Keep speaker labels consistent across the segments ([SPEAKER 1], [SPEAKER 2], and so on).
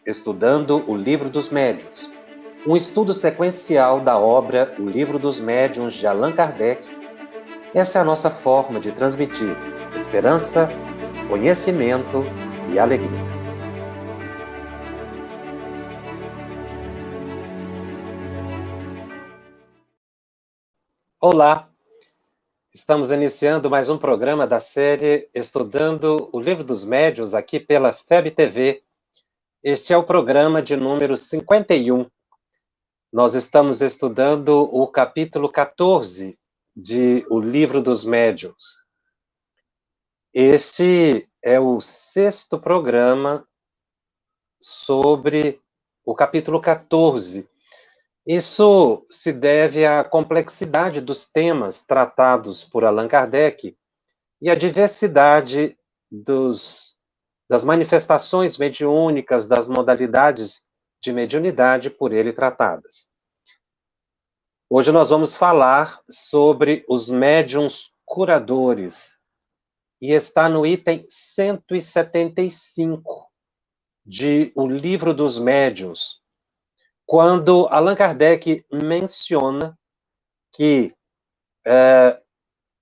[SPEAKER 1] estudando o Livro dos Médiuns, um estudo sequencial da obra O Livro dos Médiuns de Allan Kardec. Essa é a nossa forma de transmitir esperança, conhecimento e alegria. Olá! Estamos iniciando mais um programa da série Estudando o Livro dos Médiuns aqui pela FEB TV. Este é o programa de número 51. Nós estamos estudando o capítulo 14 de O Livro dos Médiuns. Este é o 6º programa sobre o capítulo 14. Isso se deve à complexidade dos temas tratados por Allan Kardec e à diversidade das manifestações mediúnicas, das modalidades de mediunidade por ele tratadas. Hoje nós vamos falar sobre os médiuns curadores, e está no item 175 de O Livro dos Médiuns, quando Allan Kardec menciona que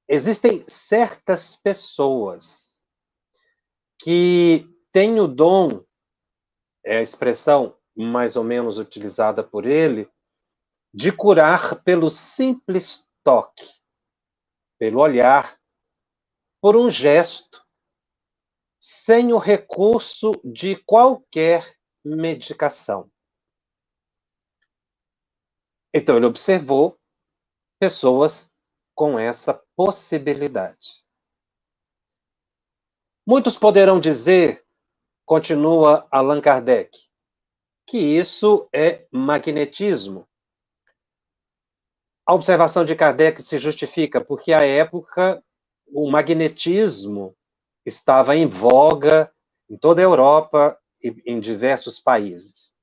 [SPEAKER 1] existem certas pessoas que têm o dom, é a expressão mais ou menos utilizada por ele, de curar pelo simples toque, pelo olhar, por um gesto, sem o recurso de qualquer medicação. Então, ele observou pessoas com essa possibilidade. Muitos poderão dizer, continua Allan Kardec, que isso é magnetismo. A observação de Kardec se justifica porque, à época, o magnetismo estava em voga em toda a Europa e em diversos países.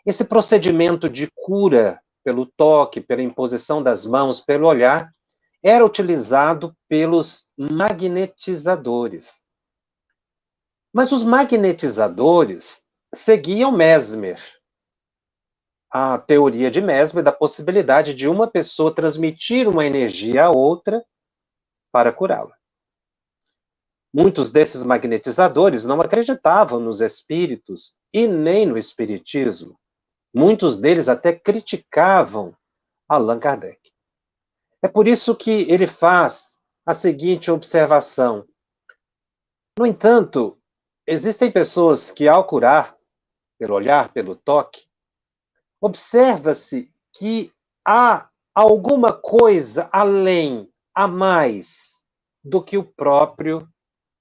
[SPEAKER 1] Esse procedimento de cura pelo toque, pela imposição das mãos, pelo olhar, era utilizado pelos magnetizadores. Mas os magnetizadores seguiam Mesmer, a teoria de Mesmer da possibilidade de uma pessoa transmitir uma energia a outra para curá-la. Muitos desses magnetizadores não acreditavam nos espíritos e nem no espiritismo. Muitos deles até criticavam Allan Kardec. É por isso que ele faz a seguinte observação. No entanto, existem pessoas que, ao curar, pelo olhar, pelo toque, observa-se que há alguma coisa além, a mais, do que o próprio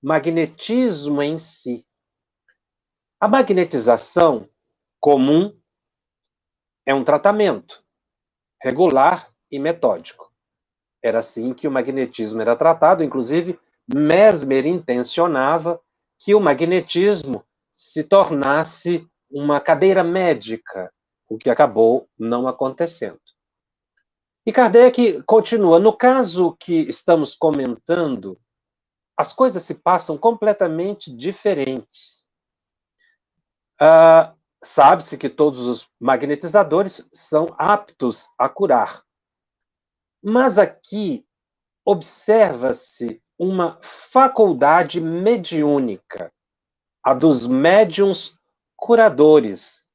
[SPEAKER 1] magnetismo em si. A magnetização comum é um tratamento regular e metódico. Era assim que o magnetismo era tratado, inclusive Mesmer intencionava que o magnetismo se tornasse uma cadeira médica, o que acabou não acontecendo. E Kardec continua, no caso que estamos comentando, as coisas se passam completamente diferentes. Sabe-se que todos os magnetizadores são aptos a curar. Mas aqui observa-se uma faculdade mediúnica, a dos médiuns curadores,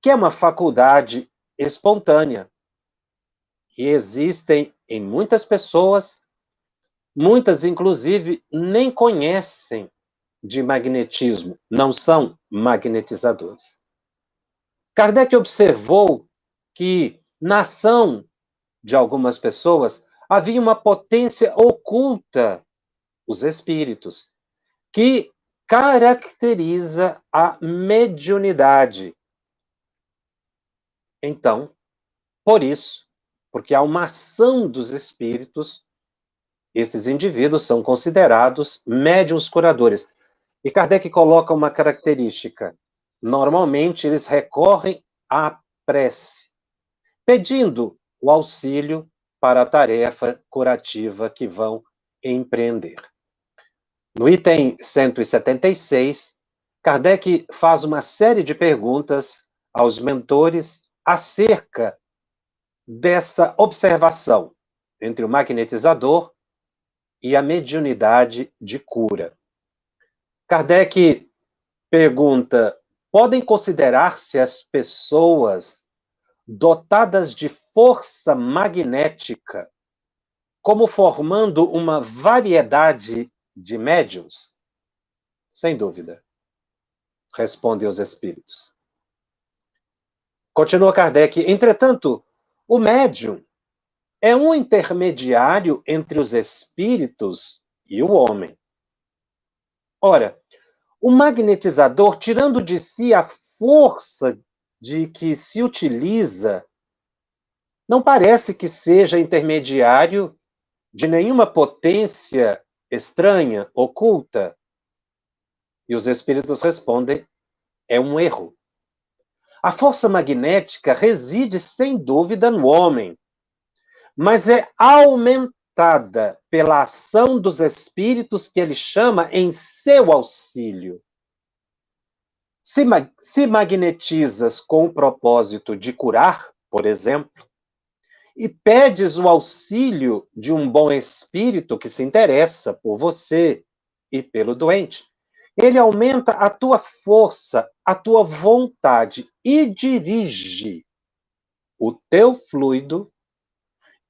[SPEAKER 1] que é uma faculdade espontânea. E existem em muitas pessoas, muitas inclusive nem conhecem de magnetismo, não são magnetizadores. Kardec observou que na ação de algumas pessoas havia uma potência oculta, os espíritos, que caracteriza a mediunidade. Então, por isso, porque há uma ação dos espíritos, esses indivíduos são considerados médiuns curadores. E Kardec coloca uma característica. Normalmente, eles recorrem à prece, pedindo o auxílio para a tarefa curativa que vão empreender. No item 176, Kardec faz uma série de perguntas aos mentores acerca dessa observação entre o magnetizador e a mediunidade de cura. Kardec pergunta: podem considerar-se as pessoas dotadas de força magnética como formando uma variedade de médiuns? Sem dúvida, respondem os espíritos. Continua Kardec: entretanto, o médium é um intermediário entre os espíritos e o homem. Ora, o magnetizador, tirando de si a força de que se utiliza, não parece que seja intermediário de nenhuma potência estranha, oculta. E os espíritos respondem: é um erro. A força magnética reside, sem dúvida, no homem, mas é aumentada pela ação dos espíritos que ele chama em seu auxílio. Se magnetizas com o propósito de curar, por exemplo, e pedes o auxílio de um bom espírito que se interessa por você e pelo doente, ele aumenta a tua força, a tua vontade e dirige o teu fluido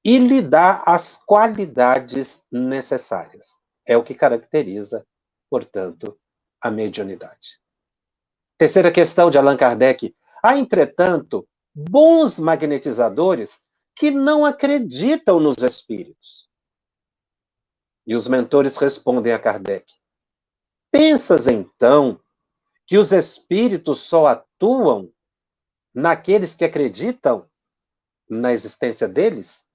[SPEAKER 1] e lhe dá as qualidades necessárias. É o que caracteriza, portanto, a mediunidade. Terceira questão de Allan Kardec. Há, entretanto, bons magnetizadores que não acreditam nos espíritos. E os mentores respondem a Kardec: pensas, então, que os espíritos só atuam naqueles que acreditam na existência deles?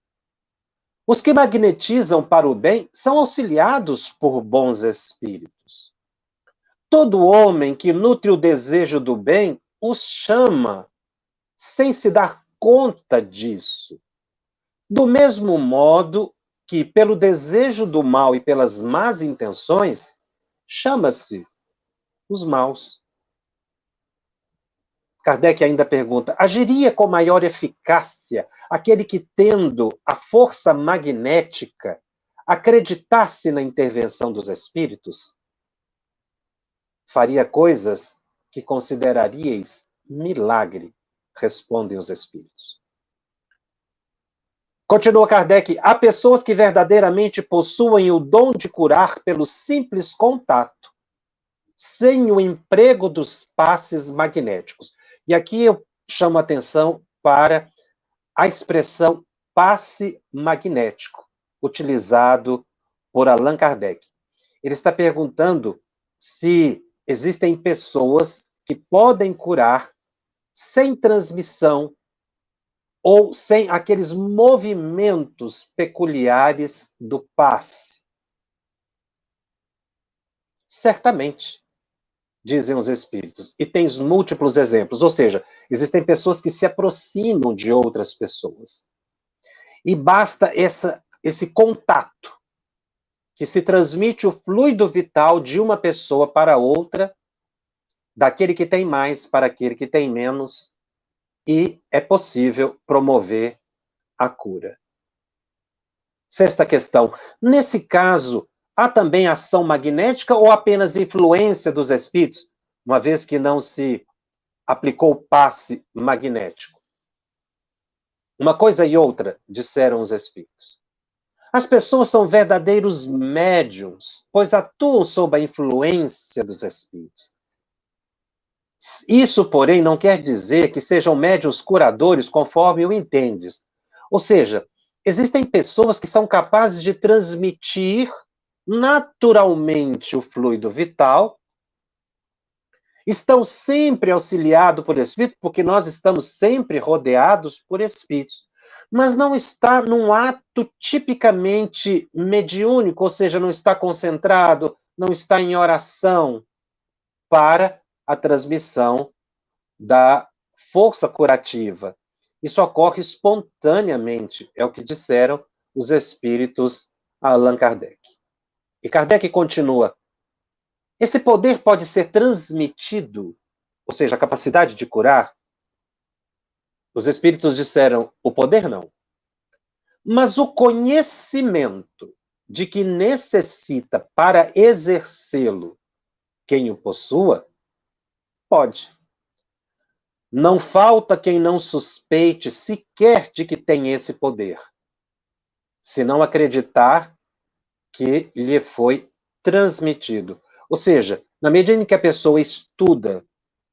[SPEAKER 1] Os que magnetizam para o bem são auxiliados por bons espíritos. Todo homem que nutre o desejo do bem os chama, sem se dar conta disso. Do mesmo modo que, pelo desejo do mal e pelas más intenções, chama-se os maus. Kardec ainda pergunta: agiria com maior eficácia aquele que, tendo a força magnética, acreditasse na intervenção dos espíritos? Faria coisas que consideraríeis milagre, respondem os espíritos. Continua Kardec: há pessoas que verdadeiramente possuem o dom de curar pelo simples contato, sem o emprego dos passes magnéticos. E aqui eu chamo a atenção para a expressão passe magnético, utilizado por Allan Kardec. Ele está perguntando se existem pessoas que podem curar sem transmissão ou sem aqueles movimentos peculiares do passe. Certamente, dizem os espíritos, e tens múltiplos exemplos, ou seja, existem pessoas que se aproximam de outras pessoas. E basta esse contato, que se transmite o fluido vital de uma pessoa para outra, daquele que tem mais para aquele que tem menos, e é possível promover a cura. Sexta questão: nesse caso, há também ação magnética ou apenas influência dos espíritos, uma vez que não se aplicou o passe magnético? Uma coisa e outra, disseram os espíritos. As pessoas são verdadeiros médiums, pois atuam sob a influência dos espíritos. Isso, porém, não quer dizer que sejam médiuns curadores, conforme o entendes. Ou seja, existem pessoas que são capazes de transmitir naturalmente o fluido vital, estão sempre auxiliados por espíritos, porque nós estamos sempre rodeados por espíritos, mas não está num ato tipicamente mediúnico, ou seja, não está concentrado, não está em oração para a transmissão da força curativa. Isso ocorre espontaneamente, é o que disseram os espíritos a Allan Kardec. E Kardec continua: Esse poder pode ser transmitido, ou seja, a capacidade de curar. Os espíritos disseram, o poder não. Mas o conhecimento de que necessita para exercê-lo quem o possua, pode. Não falta quem não suspeite sequer de que tem esse poder, se não acreditar que lhe foi transmitido. Ou seja, na medida em que a pessoa estuda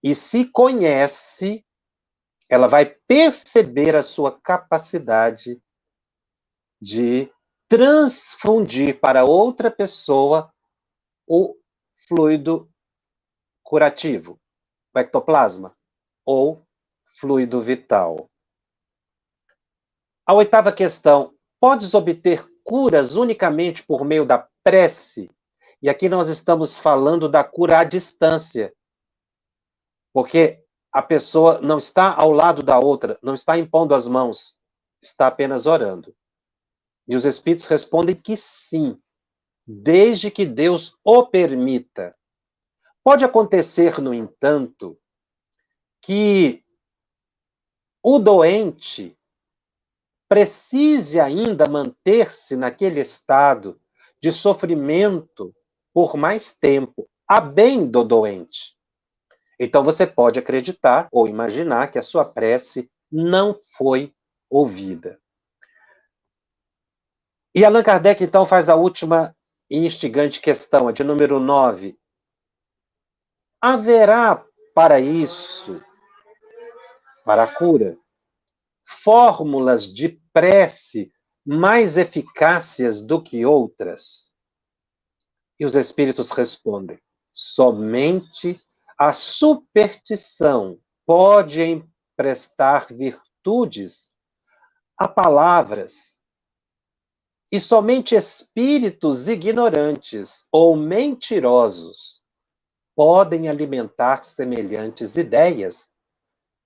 [SPEAKER 1] e se conhece, ela vai perceber a sua capacidade de transfundir para outra pessoa o fluido curativo, o ectoplasma, ou fluido vital. A oitava questão: podes obter curas unicamente por meio da prece? E aqui nós estamos falando da cura à distância, porque a pessoa não está ao lado da outra, não está impondo as mãos, está apenas orando. E os espíritos respondem que sim, desde que Deus o permita. Pode acontecer, no entanto, que o doente precise ainda manter-se naquele estado de sofrimento por mais tempo, a bem do doente. Então você pode acreditar ou imaginar que a sua prece não foi ouvida. E Allan Kardec, então, faz a última e instigante questão, a de número 9. Haverá para isso, para a cura, fórmulas de prece mais eficácias do que outras? E os espíritos respondem: somente a superstição pode emprestar virtudes a palavras, e somente espíritos ignorantes ou mentirosos podem alimentar semelhantes ideias,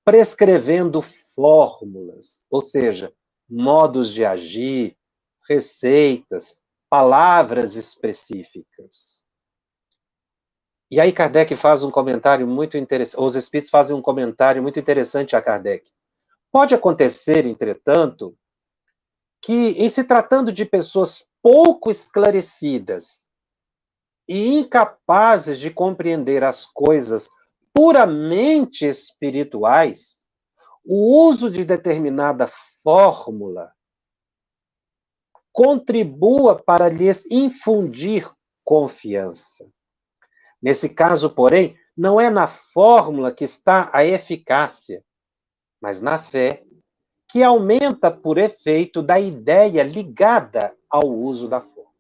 [SPEAKER 1] prescrevendo fórmulas, ou seja, modos de agir, receitas, palavras específicas. E aí Kardec faz um comentário muito interessante, os espíritos fazem um comentário muito interessante a Kardec. Pode acontecer, entretanto, que, em se tratando de pessoas pouco esclarecidas e incapazes de compreender as coisas puramente espirituais, o uso de determinada fórmula contribua para lhes infundir confiança. Nesse caso, porém, não é na fórmula que está a eficácia, mas na fé, que aumenta por efeito da ideia ligada ao uso da fórmula.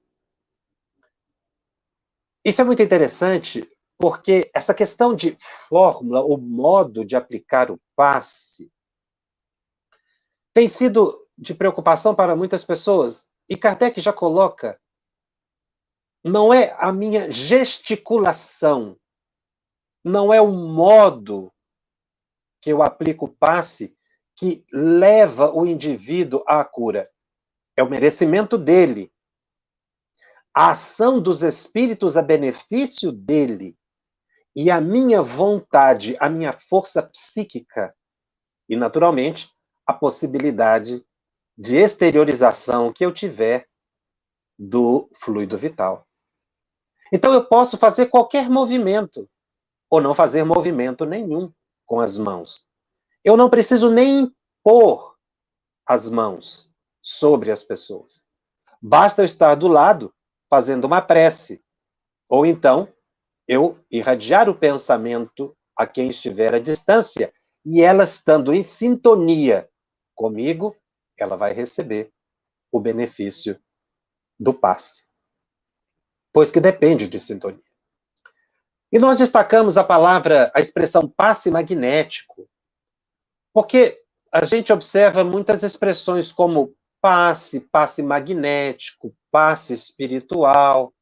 [SPEAKER 1] Isso é muito interessante, porque essa questão de fórmula, o modo de aplicar o passe, tem sido de preocupação para muitas pessoas. E Kardec já coloca: não é a minha gesticulação, não é o modo que eu aplico o passe que leva o indivíduo à cura. É o merecimento dele. A ação dos espíritos a benefício dele. E a minha vontade, a minha força psíquica. E, naturalmente, a possibilidade de exteriorização que eu tiver do fluido vital. Então, eu posso fazer qualquer movimento, ou não fazer movimento nenhum com as mãos. Eu não preciso nem impor as mãos sobre as pessoas. Basta eu estar do lado, fazendo uma prece. Ou então, eu irradiar o pensamento a quem estiver à distância, e ela estando em sintonia comigo, ela vai receber o benefício do passe. Pois que depende de sintonia. E nós destacamos a expressão passe magnético, porque a gente observa muitas expressões como passe magnético, passe espiritual.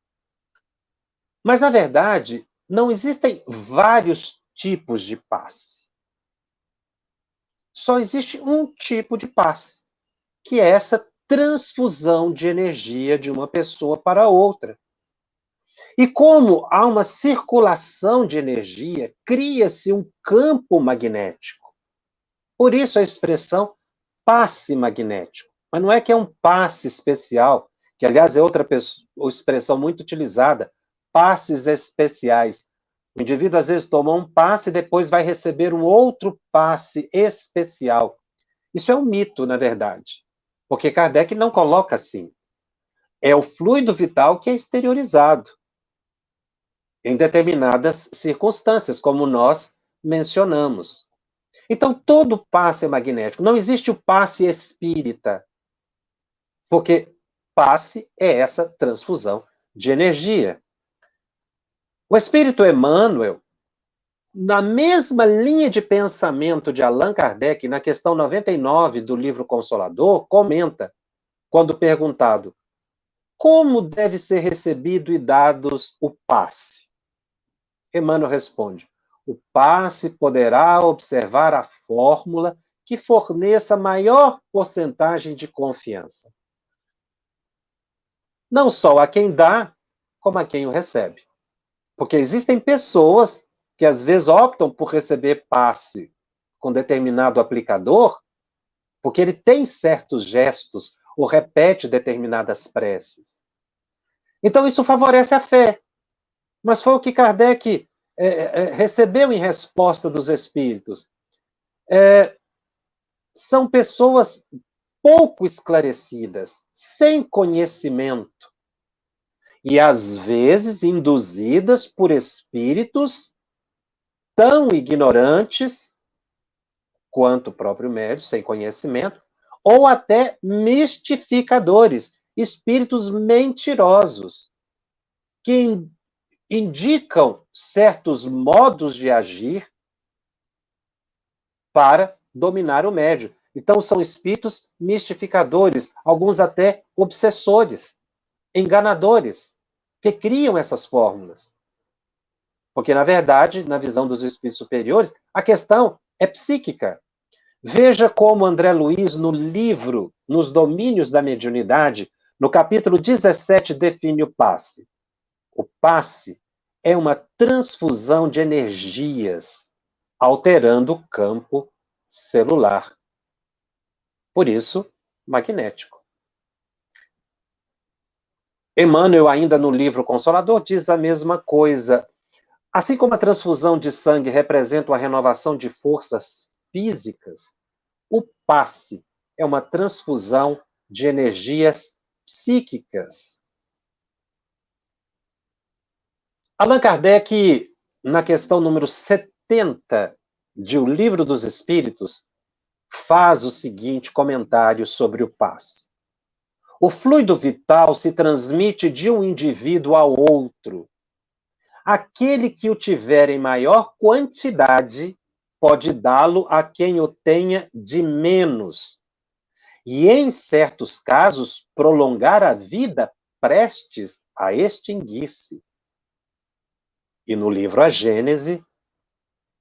[SPEAKER 1] Mas, na verdade, não existem vários tipos de passe. Só existe um tipo de passe, que é essa transfusão de energia de uma pessoa para outra. E como há uma circulação de energia, cria-se um campo magnético. Por isso a expressão passe magnético. Mas não é que é um passe especial, que aliás é outra expressão muito utilizada, passes especiais. O indivíduo às vezes toma um passe e depois vai receber um outro passe especial. Isso é um mito, na verdade, porque Kardec não coloca assim. É o fluido vital que é exteriorizado em determinadas circunstâncias, como nós mencionamos. Então, todo passe é magnético. Não existe o passe espírita, porque passe é essa transfusão de energia. O espírito Emmanuel, na mesma linha de pensamento de Allan Kardec, na questão 99 do livro Consolador, comenta, quando perguntado como deve ser recebido e dados o passe. Emmanuel responde: o passe poderá observar a fórmula que forneça maior porcentagem de confiança. Não só a quem dá, como a quem o recebe. Porque existem pessoas que às vezes optam por receber passe com determinado aplicador, porque ele tem certos gestos ou repete determinadas preces. Então isso favorece a fé. Mas foi o que Kardec recebeu em resposta dos espíritos. São pessoas pouco esclarecidas, sem conhecimento, e às vezes induzidas por espíritos tão ignorantes quanto o próprio médium, sem conhecimento, ou até mistificadores, espíritos mentirosos, que indicam certos modos de agir para dominar o médium. Então, são espíritos mistificadores, alguns até obsessores, enganadores, que criam essas fórmulas. Porque, na verdade, na visão dos espíritos superiores, a questão é psíquica. Veja como André Luiz, no livro Nos Domínios da Mediunidade, no capítulo 17, define o passe. O passe é uma transfusão de energias, alterando o campo celular. Por isso, magnético. Emmanuel, ainda no livro Consolador, diz a mesma coisa. Assim como a transfusão de sangue representa uma renovação de forças físicas, o passe é uma transfusão de energias psíquicas. Allan Kardec, na questão número 70 de O Livro dos Espíritos, faz o seguinte comentário sobre o passe. O fluido vital se transmite de um indivíduo ao outro. Aquele que o tiver em maior quantidade pode dá-lo a quem o tenha de menos. E, em certos casos, prolongar a vida prestes a extinguir-se. E no livro A Gênese,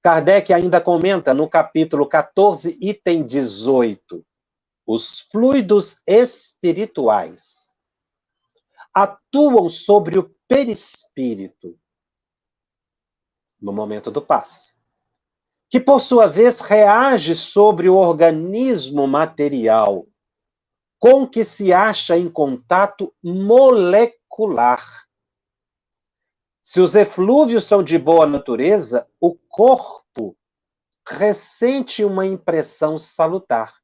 [SPEAKER 1] Kardec ainda comenta no capítulo 14, item 18, os fluidos espirituais atuam sobre o perispírito no momento do passe, que por sua vez reage sobre o organismo material, com que se acha em contato molecular. Se os eflúvios são de boa natureza, o corpo ressente uma impressão salutar.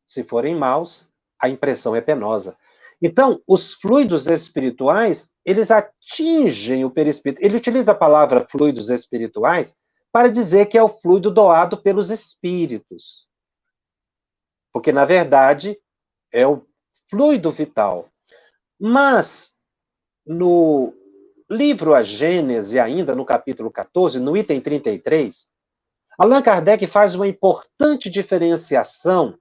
[SPEAKER 1] Se forem maus, a impressão é penosa. Então, os fluidos espirituais, eles atingem o perispírito. Ele utiliza a palavra fluidos espirituais para dizer que é o fluido doado pelos espíritos. Porque, na verdade, é o fluido vital. Mas, no livro A Gênese, ainda no capítulo 14, no item 33, Allan Kardec faz uma importante diferenciação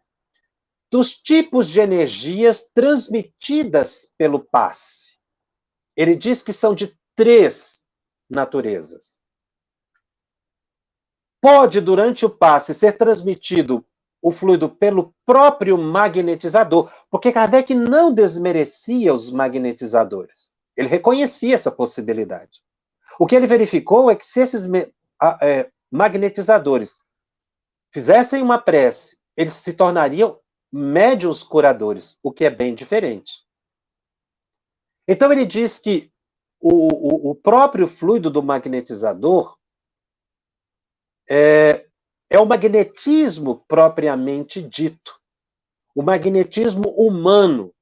[SPEAKER 1] dos tipos de energias transmitidas pelo passe. Ele diz que são de 3 naturezas. Pode, durante o passe, ser transmitido o fluido pelo próprio magnetizador, porque Kardec não desmerecia os magnetizadores. Ele reconhecia essa possibilidade. O que ele verificou é que se esses magnetizadores fizessem uma prece, eles se tornariam médiuns curadores, o que é bem diferente. Então ele diz que o próprio fluido do magnetizador é o magnetismo propriamente dito. O magnetismo humano,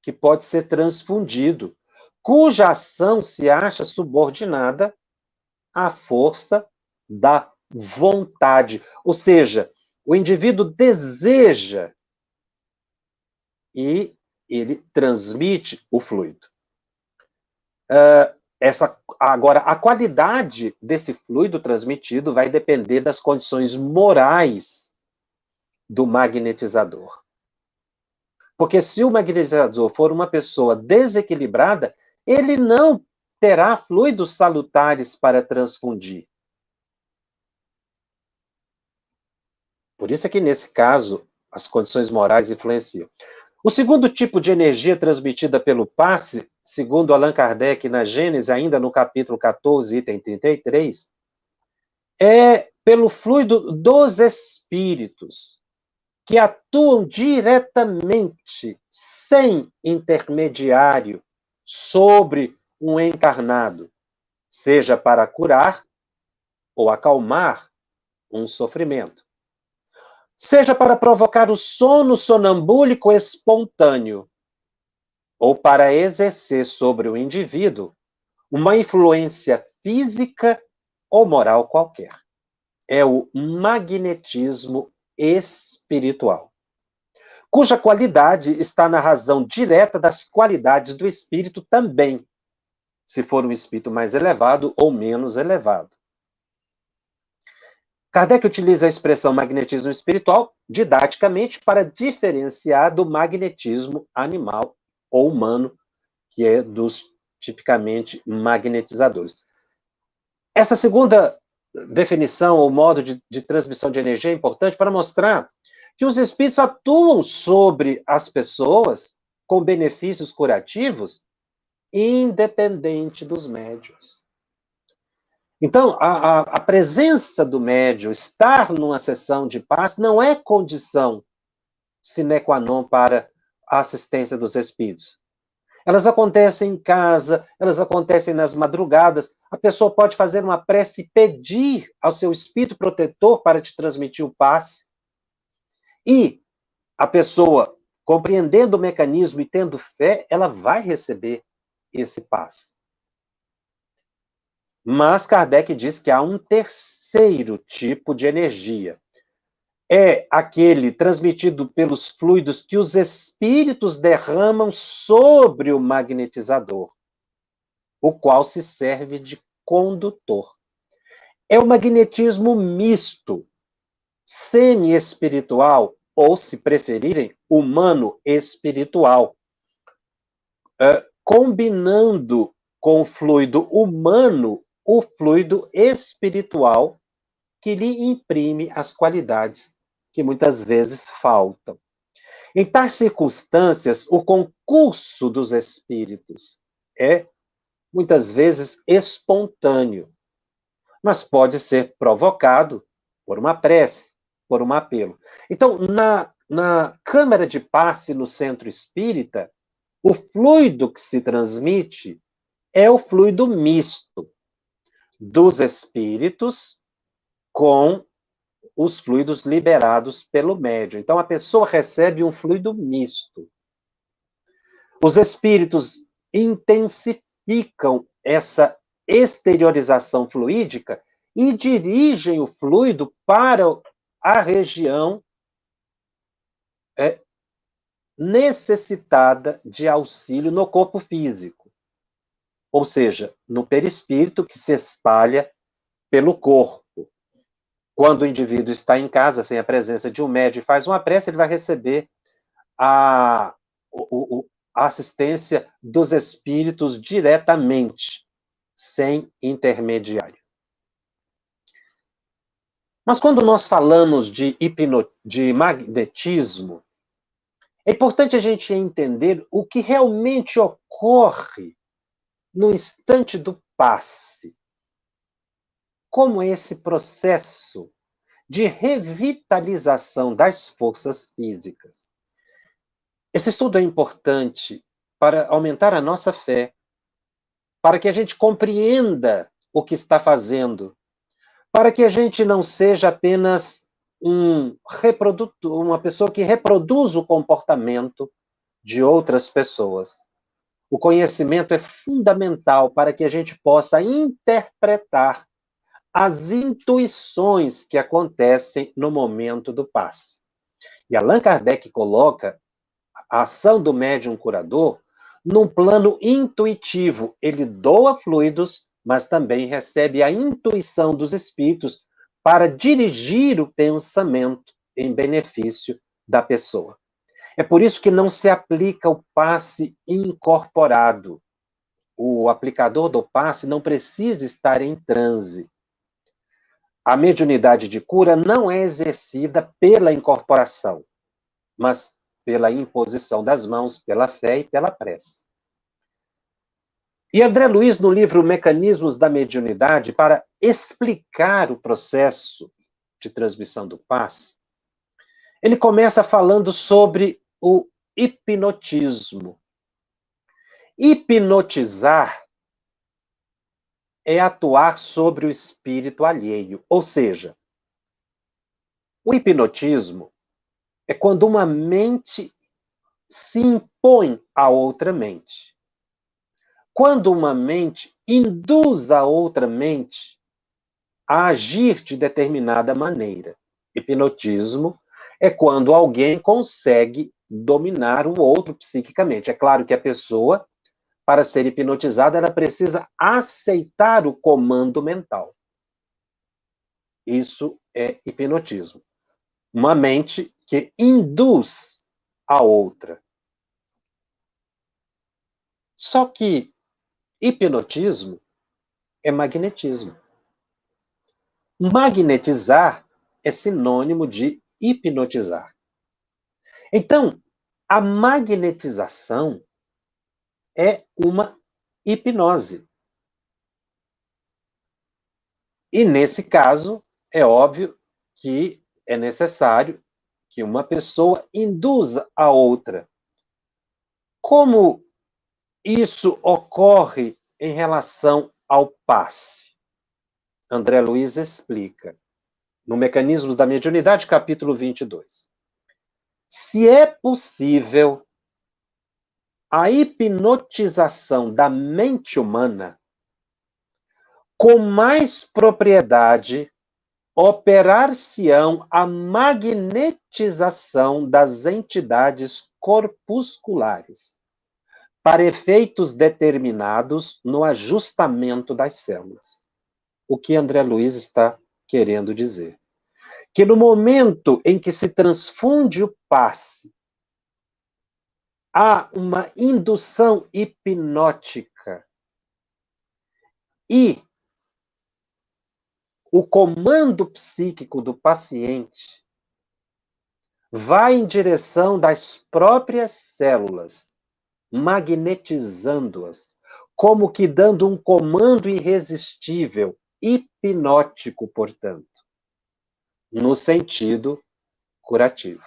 [SPEAKER 1] que pode ser transfundido, cuja ação se acha subordinada à força da vontade. Ou seja, o indivíduo deseja e ele transmite o fluido. Agora, a qualidade desse fluido transmitido vai depender das condições morais do magnetizador. Porque se o magnetizador for uma pessoa desequilibrada, ele não terá fluidos salutares para transfundir. Por isso é que, nesse caso, as condições morais influenciam. O segundo tipo de energia transmitida pelo passe, segundo Allan Kardec na Gênese, ainda no capítulo 14, item 33, é pelo fluido dos espíritos, que atuam diretamente, sem intermediário, sobre um encarnado, seja para curar ou acalmar um sofrimento, seja para provocar o sono sonambúlico espontâneo, ou para exercer sobre o indivíduo uma influência física ou moral qualquer. É o magnetismo espiritual, cuja qualidade está na razão direta das qualidades do espírito também, se for um espírito mais elevado ou menos elevado. Kardec utiliza a expressão magnetismo espiritual didaticamente para diferenciar do magnetismo animal ou humano, que é dos tipicamente magnetizadores. Essa segunda definição ou modo de transmissão de energia é importante para mostrar que os espíritos atuam sobre as pessoas com benefícios curativos, independente dos médiuns. Então, a presença do médium, estar numa sessão de passe, não é condição sine qua non para a assistência dos espíritos. Elas acontecem em casa, elas acontecem nas madrugadas. A pessoa pode fazer uma prece e pedir ao seu espírito protetor para te transmitir o passe. E a pessoa, compreendendo o mecanismo e tendo fé, ela vai receber esse passe. Mas Kardec diz que há um terceiro tipo de energia. É aquele transmitido pelos fluidos que os espíritos derramam sobre o magnetizador, o qual se serve de condutor. É o magnetismo misto, semi-espiritual, ou, se preferirem, humano-espiritual, combinando com o fluido humano o fluido espiritual, que lhe imprime as qualidades que muitas vezes faltam. Em tais circunstâncias, o concurso dos espíritos é, muitas vezes, espontâneo, mas pode ser provocado por uma prece, por um apelo. Então, na câmara de passe no centro espírita, o fluido que se transmite é o fluido misto dos espíritos com os fluidos liberados pelo médium. Então, a pessoa recebe um fluido misto. Os espíritos intensificam essa exteriorização fluídica e dirigem o fluido para a região necessitada de auxílio no corpo físico, ou seja, no perispírito que se espalha pelo corpo. Quando o indivíduo está em casa, sem a presença de um médium, e faz uma prece, ele vai receber a assistência dos espíritos diretamente, sem intermediário. Mas quando nós falamos de magnetismo, é importante a gente entender o que realmente ocorre no instante do passe, como esse processo de revitalização das forças físicas. Esse estudo é importante para aumentar a nossa fé, para que a gente compreenda o que está fazendo, para que a gente não seja apenas uma pessoa que reproduz o comportamento de outras pessoas. O conhecimento é fundamental para que a gente possa interpretar as intuições que acontecem no momento do passe. E Allan Kardec coloca a ação do médium curador num plano intuitivo. Ele doa fluidos, mas também recebe a intuição dos espíritos para dirigir o pensamento em benefício da pessoa. É por isso que não se aplica o passe incorporado. O aplicador do passe não precisa estar em transe. A mediunidade de cura não é exercida pela incorporação, mas pela imposição das mãos, pela fé e pela prece. E André Luiz, no livro Mecanismos da Mediunidade, para explicar o processo de transmissão do passe, ele começa falando sobre o hipnotismo. Hipnotizar é atuar sobre o espírito alheio, ou seja, o hipnotismo é quando uma mente se impõe a outra mente. Quando uma mente induz a outra mente a agir de determinada maneira. Hipnotismo é quando alguém consegue dominar o outro psiquicamente. É claro que a pessoa, para ser hipnotizada, ela precisa aceitar o comando mental. Isso é hipnotismo. Uma mente que induz a outra. Só que hipnotismo é magnetismo. Magnetizar é sinônimo de hipnotizar. Então, a magnetização é uma hipnose. E, nesse caso, é óbvio que é necessário que uma pessoa induza a outra. Como isso ocorre em relação ao passe? André Luiz explica, no Mecanismos da Mediunidade, capítulo 22. Se é possível a hipnotização da mente humana, com mais propriedade operar-se-ão a magnetização das entidades corpusculares, para efeitos determinados no ajustamento das células. O que André Luiz está querendo dizer? Que no momento em que se transfunde o passe, há uma indução hipnótica e o comando psíquico do paciente vai em direção das próprias células, magnetizando-as, como que dando um comando irresistível, hipnótico, portanto, no sentido curativo.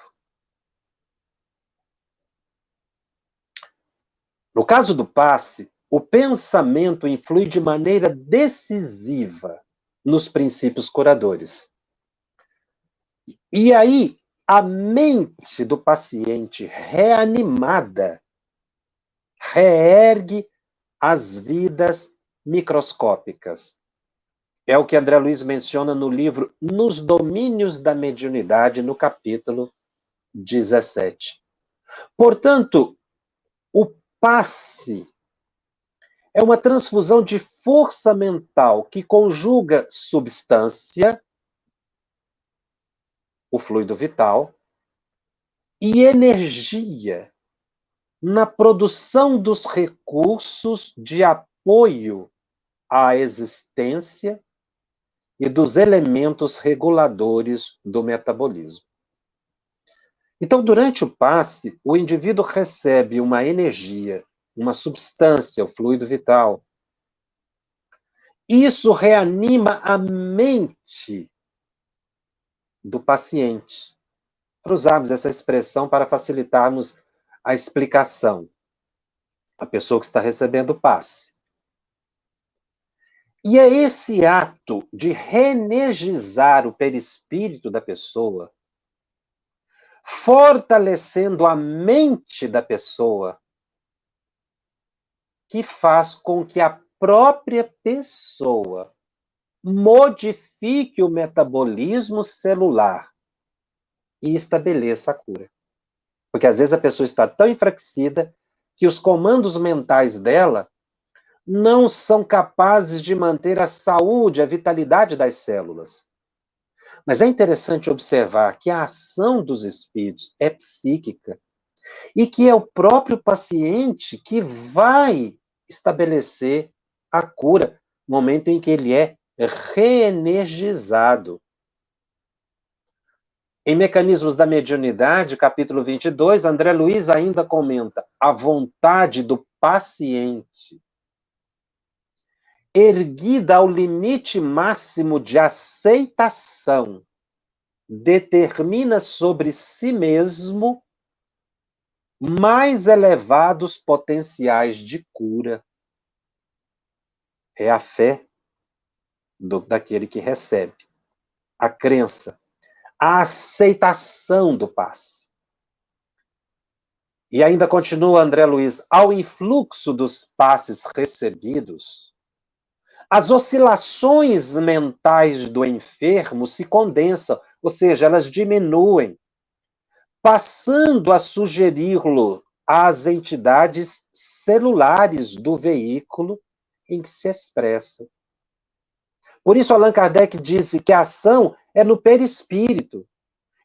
[SPEAKER 1] No caso do passe, o pensamento influi de maneira decisiva nos princípios curadores. E aí, a mente do paciente reanimada reergue as vidas microscópicas. É o que André Luiz menciona no livro Nos Domínios da Mediunidade, no capítulo 17. Portanto, o passe é uma transfusão de força mental que conjuga substância, o fluido vital, e energia na produção dos recursos de apoio à existência e dos elementos reguladores do metabolismo. Então, durante o passe, o indivíduo recebe uma energia, uma substância, o fluido vital, Isso reanima a mente do paciente. Para usarmos essa expressão para facilitarmos a explicação. A pessoa que está recebendo o passe. E é esse ato de reenergizar o perispírito da pessoa, fortalecendo a mente da pessoa, que faz com que a própria pessoa modifique o metabolismo celular e estabeleça a cura. Porque às vezes a pessoa está tão enfraquecida que os comandos mentais dela não são capazes de manter a saúde, a vitalidade das células. Mas é interessante observar que a ação dos espíritos é psíquica e que é o próprio paciente que vai estabelecer a cura no momento em que ele é reenergizado. Em Mecanismos da Mediunidade, capítulo 22, André Luiz ainda comenta a vontade do paciente, erguida ao limite máximo de aceitação, determina sobre si mesmo mais elevados potenciais de cura. É a fé daquele que recebe, a crença, a aceitação do passe. E ainda continua André Luiz, ao influxo dos passes recebidos, as oscilações mentais do enfermo se condensam, ou seja, elas diminuem, passando a sugeri-lo às entidades celulares do veículo em que se expressa. Por isso, Allan Kardec disse que a ação é no perispírito.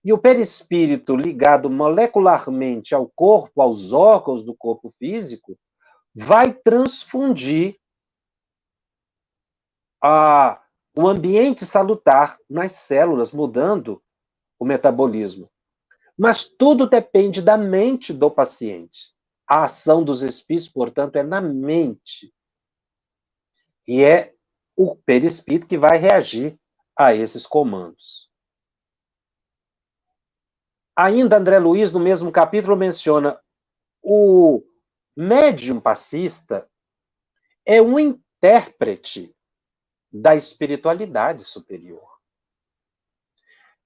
[SPEAKER 1] E o perispírito, ligado molecularmente ao corpo, aos órgãos do corpo físico, vai transfundir o ambiente salutar nas células, mudando o metabolismo. Mas tudo depende da mente do paciente. A ação dos espíritos, portanto, é na mente. E é o perispírito que vai reagir a esses comandos. Ainda André Luiz, no mesmo capítulo, menciona o médium passista é um intérprete da espiritualidade superior.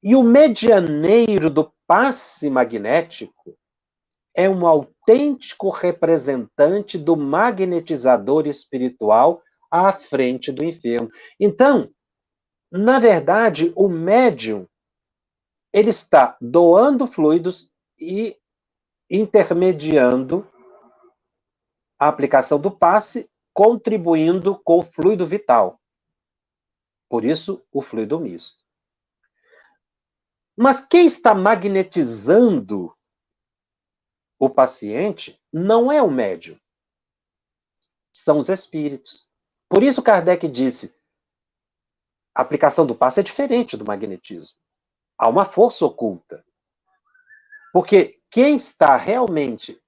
[SPEAKER 1] E o medianeiro do passe magnético é um autêntico representante do magnetizador espiritual à frente do enfermo. Então, na verdade, o médium ele está doando fluidos e intermediando a aplicação do passe, contribuindo com o fluido vital. Por isso, o fluido misto. Mas quem está magnetizando o paciente não é o médium, são os espíritos. Por isso, Kardec disse, a aplicação do passe é diferente do magnetismo. Há uma força oculta. Porque quem está realmente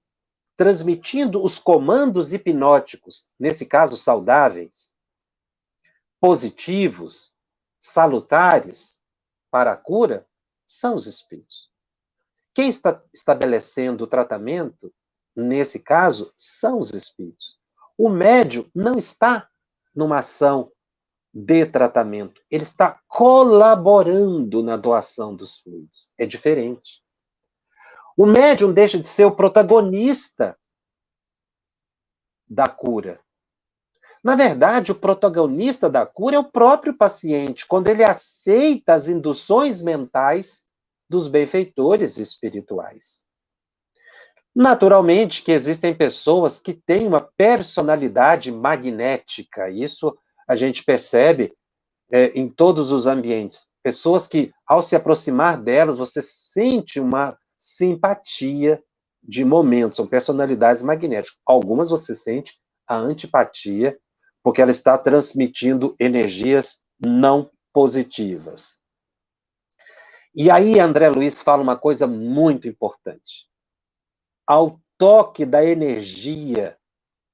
[SPEAKER 1] transmitindo os comandos hipnóticos, nesse caso saudáveis, positivos, salutares para a cura, são os espíritos. Quem está estabelecendo o tratamento, nesse caso, são os espíritos. O médium não está numa ação de tratamento, ele está colaborando na doação dos fluidos. É diferente. O médium deixa de ser o protagonista da cura. Na verdade, o protagonista da cura é o próprio paciente, quando ele aceita as induções mentais dos benfeitores espirituais. Naturalmente que existem pessoas que têm uma personalidade magnética, isso a gente percebe em todos os ambientes. Pessoas que, ao se aproximar delas, você sente uma simpatia de momentos, são personalidades magnéticas. Algumas você sente a antipatia, porque ela está transmitindo energias não positivas. E aí André Luiz fala uma coisa muito importante. Ao toque da energia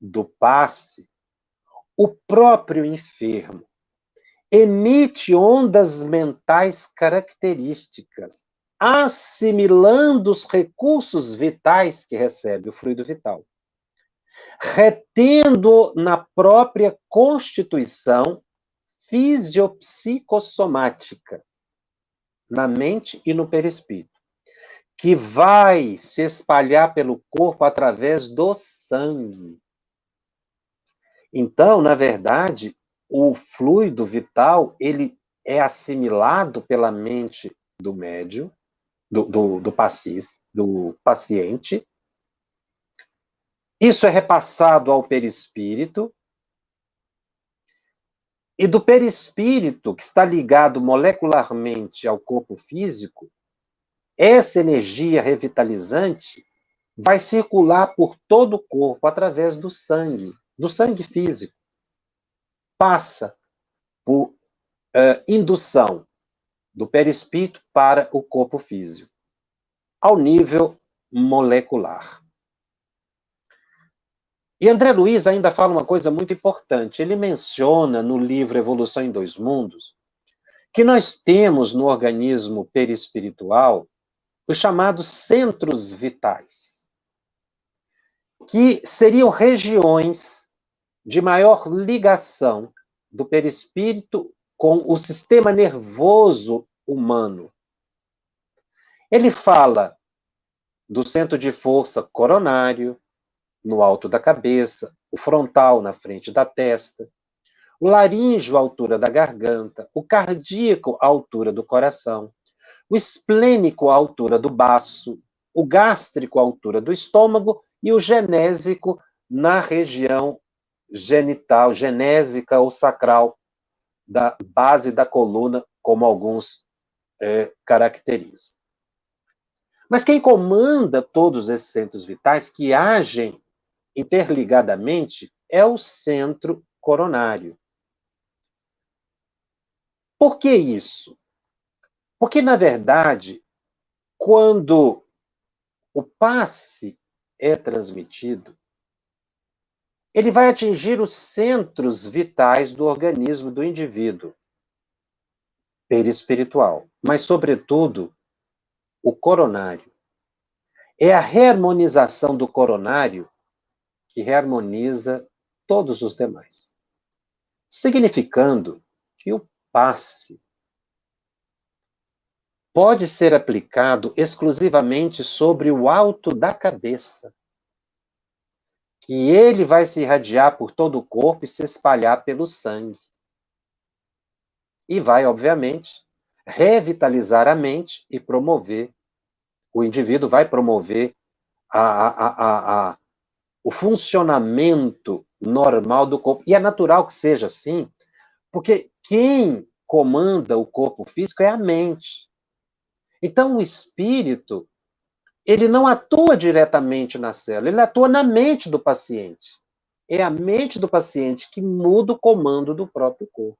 [SPEAKER 1] do passe, o próprio enfermo emite ondas mentais características, assimilando os recursos vitais que recebe o fluido vital, retendo na própria constituição fisiopsicossomática, na mente e no perispírito, que vai se espalhar pelo corpo através do sangue. Então, na verdade, o fluido vital, ele é assimilado pela mente do médium, do paciente. Isso é repassado ao perispírito, e do perispírito, que está ligado molecularmente ao corpo físico, essa energia revitalizante vai circular por todo o corpo através do sangue físico. Passa por indução do perispírito para o corpo físico, ao nível molecular. E André Luiz ainda fala uma coisa muito importante. Ele menciona no livro Evolução em Dois Mundos que nós temos no organismo perispiritual os chamados centros vitais, que seriam regiões de maior ligação do perispírito com o sistema nervoso humano. Ele fala do centro de força coronário, no alto da cabeça, o frontal na frente da testa, o laríngeo à altura da garganta, o cardíaco à altura do coração, o esplênico à altura do baço, o gástrico à altura do estômago e o genésico na região genital, genésica ou sacral, da base da coluna, como alguns caracterizam. Mas quem comanda todos esses centros vitais que agem interligadamente é o centro coronário. Por que isso? Porque, na verdade, quando o passe é transmitido, ele vai atingir os centros vitais do organismo do indivíduo perispiritual, mas, sobretudo, o coronário. É a reharmonização do coronário que reharmoniza todos os demais. Significando que o passe pode ser aplicado exclusivamente sobre o alto da cabeça, que ele vai se irradiar por todo o corpo e se espalhar pelo sangue. E vai, obviamente, revitalizar a mente e promover, o indivíduo vai promover o funcionamento normal do corpo. E é natural que seja assim, porque quem comanda o corpo físico é a mente. Então, o espírito, ele não atua diretamente na célula, ele atua na mente do paciente. É a mente do paciente que muda o comando do próprio corpo.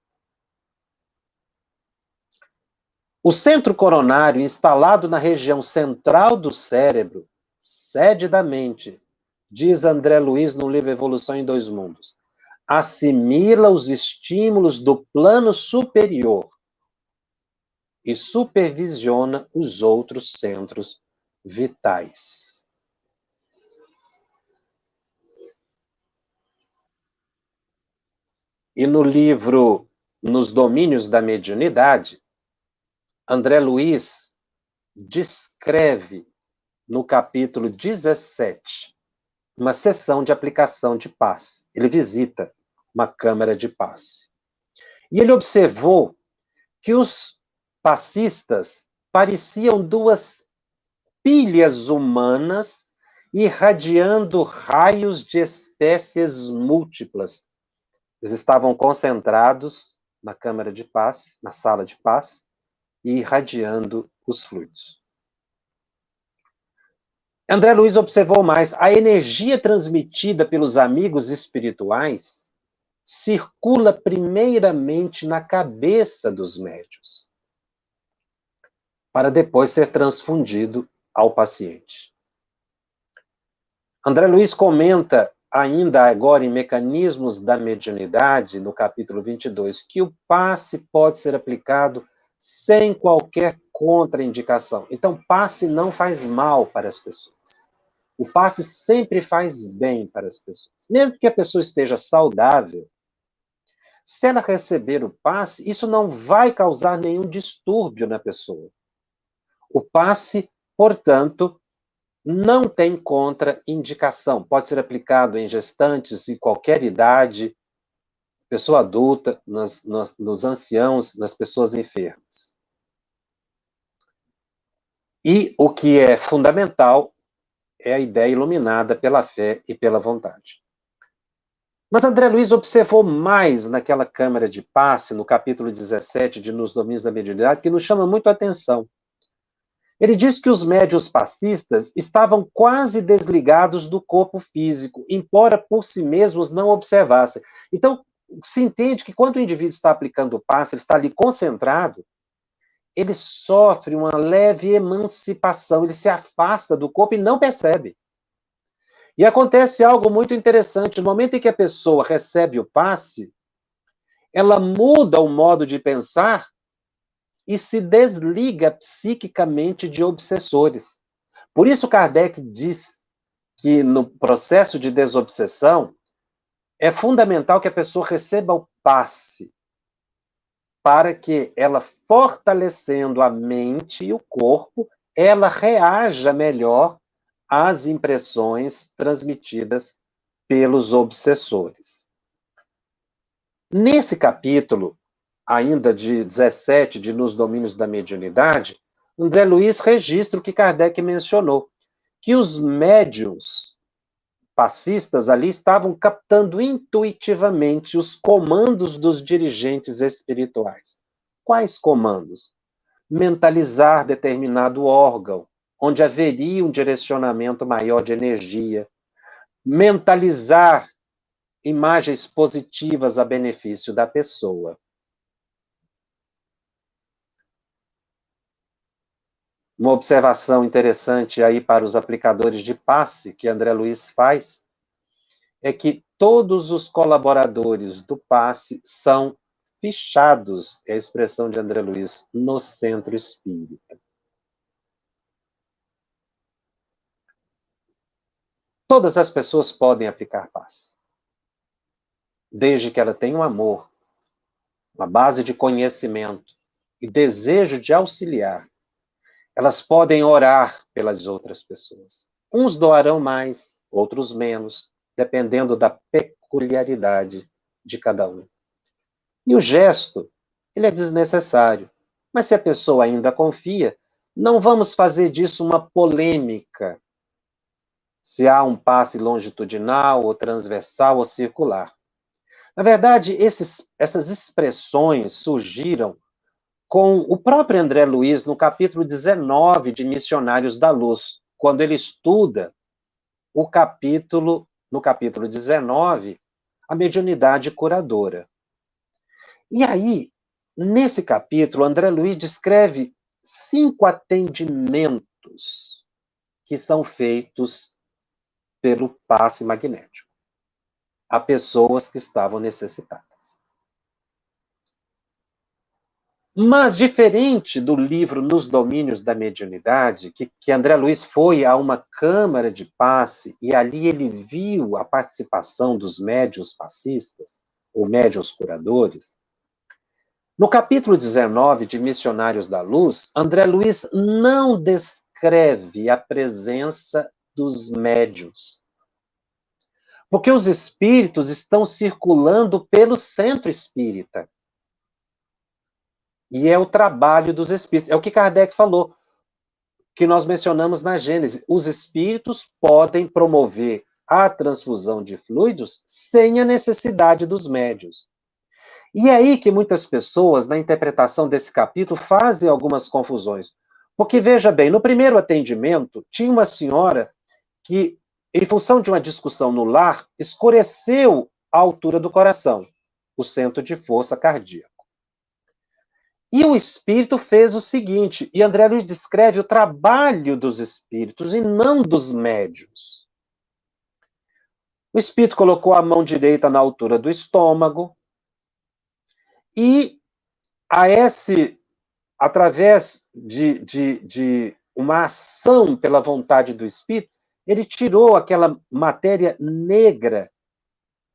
[SPEAKER 1] O centro coronário, instalado na região central do cérebro, sede da mente, diz André Luiz no livro Evolução em Dois Mundos, assimila os estímulos do plano superior e supervisiona os outros centros vitais. E no livro Nos Domínios da Mediunidade, André Luiz descreve no capítulo 17 uma sessão de aplicação de passe. Ele visita uma câmara de passe. E ele observou que os passistas pareciam duas pilhas humanas irradiando raios de espécies múltiplas. Eles estavam concentrados na câmara de passe, na sala de passe, e irradiando os fluidos. André Luiz observou mais, a energia transmitida pelos amigos espirituais circula primeiramente na cabeça dos médiuns, para depois ser transfundido ao paciente. André Luiz comenta ainda agora em Mecanismos da Mediunidade, no capítulo 22, que o passe pode ser aplicado sem qualquer contraindicação. Então, passe não faz mal para as pessoas. O passe sempre faz bem para as pessoas. Mesmo que a pessoa esteja saudável, se ela receber o passe, isso não vai causar nenhum distúrbio na pessoa. O passe, portanto, não tem contraindicação. Pode ser aplicado em gestantes em qualquer idade, pessoa adulta, nos anciãos, nas pessoas enfermas. E o que é fundamental é a ideia iluminada pela fé e pela vontade. Mas André Luiz observou mais naquela câmara de passe, no capítulo 17 de Nos Domínios da Mediunidade, que nos chama muito a atenção. Ele diz que os médiuns passistas estavam quase desligados do corpo físico, embora por si mesmos não observassem. Então, se entende que quando o indivíduo está aplicando o passe, ele está ali concentrado, ele sofre uma leve emancipação, ele se afasta do corpo e não percebe. E acontece algo muito interessante, no momento em que a pessoa recebe o passe, ela muda o modo de pensar e se desliga psiquicamente de obsessores. Por isso Kardec diz que no processo de desobsessão é fundamental que a pessoa receba o passe para que ela, fortalecendo a mente e o corpo, ela reaja melhor às impressões transmitidas pelos obsessores. Nesse capítulo, ainda de 17, de Nos Domínios da Mediunidade, André Luiz registra o que Kardec mencionou, que os médiuns passistas ali estavam captando intuitivamente os comandos dos dirigentes espirituais. Quais comandos? Mentalizar determinado órgão, onde haveria um direcionamento maior de energia, mentalizar imagens positivas a benefício da pessoa. Uma observação interessante aí para os aplicadores de passe que André Luiz faz é que todos os colaboradores do passe são fichados, é a expressão de André Luiz, no centro espírita. Todas as pessoas podem aplicar passe, desde que ela tenha um amor, uma base de conhecimento e desejo de auxiliar. Elas podem orar pelas outras pessoas. Uns doarão mais, outros menos, dependendo da peculiaridade de cada um. E o gesto, ele é desnecessário. Mas se a pessoa ainda confia, não vamos fazer disso uma polêmica. Se há um passe longitudinal, ou transversal, ou circular. Na verdade, essas expressões surgiram com o próprio André Luiz, no capítulo 19 de Missionários da Luz, quando ele estuda no capítulo 19, a mediunidade curadora. E aí, nesse capítulo, André Luiz descreve 5 atendimentos que são feitos pelo passe magnético a pessoas que estavam necessitadas. Mas, diferente do livro Nos Domínios da Mediunidade, que André Luiz foi a uma câmara de passe e ali ele viu a participação dos médiuns passistas, ou médiuns curadores, no capítulo 19 de Missionários da Luz, André Luiz não descreve a presença dos médiuns, porque os espíritos estão circulando pelo centro espírita. E é o trabalho dos espíritos. É o que Kardec falou, que nós mencionamos na Gênese. Os espíritos podem promover a transfusão de fluidos sem a necessidade dos médiuns. E é aí que muitas pessoas, na interpretação desse capítulo, fazem algumas confusões. Porque, veja bem, no primeiro atendimento, tinha uma senhora que, em função de uma discussão no lar, escureceu a altura do coração, o centro de força cardíaca. E o espírito fez o seguinte, e André Luiz descreve o trabalho dos espíritos e não dos médiuns. O espírito colocou a mão direita na altura do estômago e através de uma ação pela vontade do espírito, ele tirou aquela matéria negra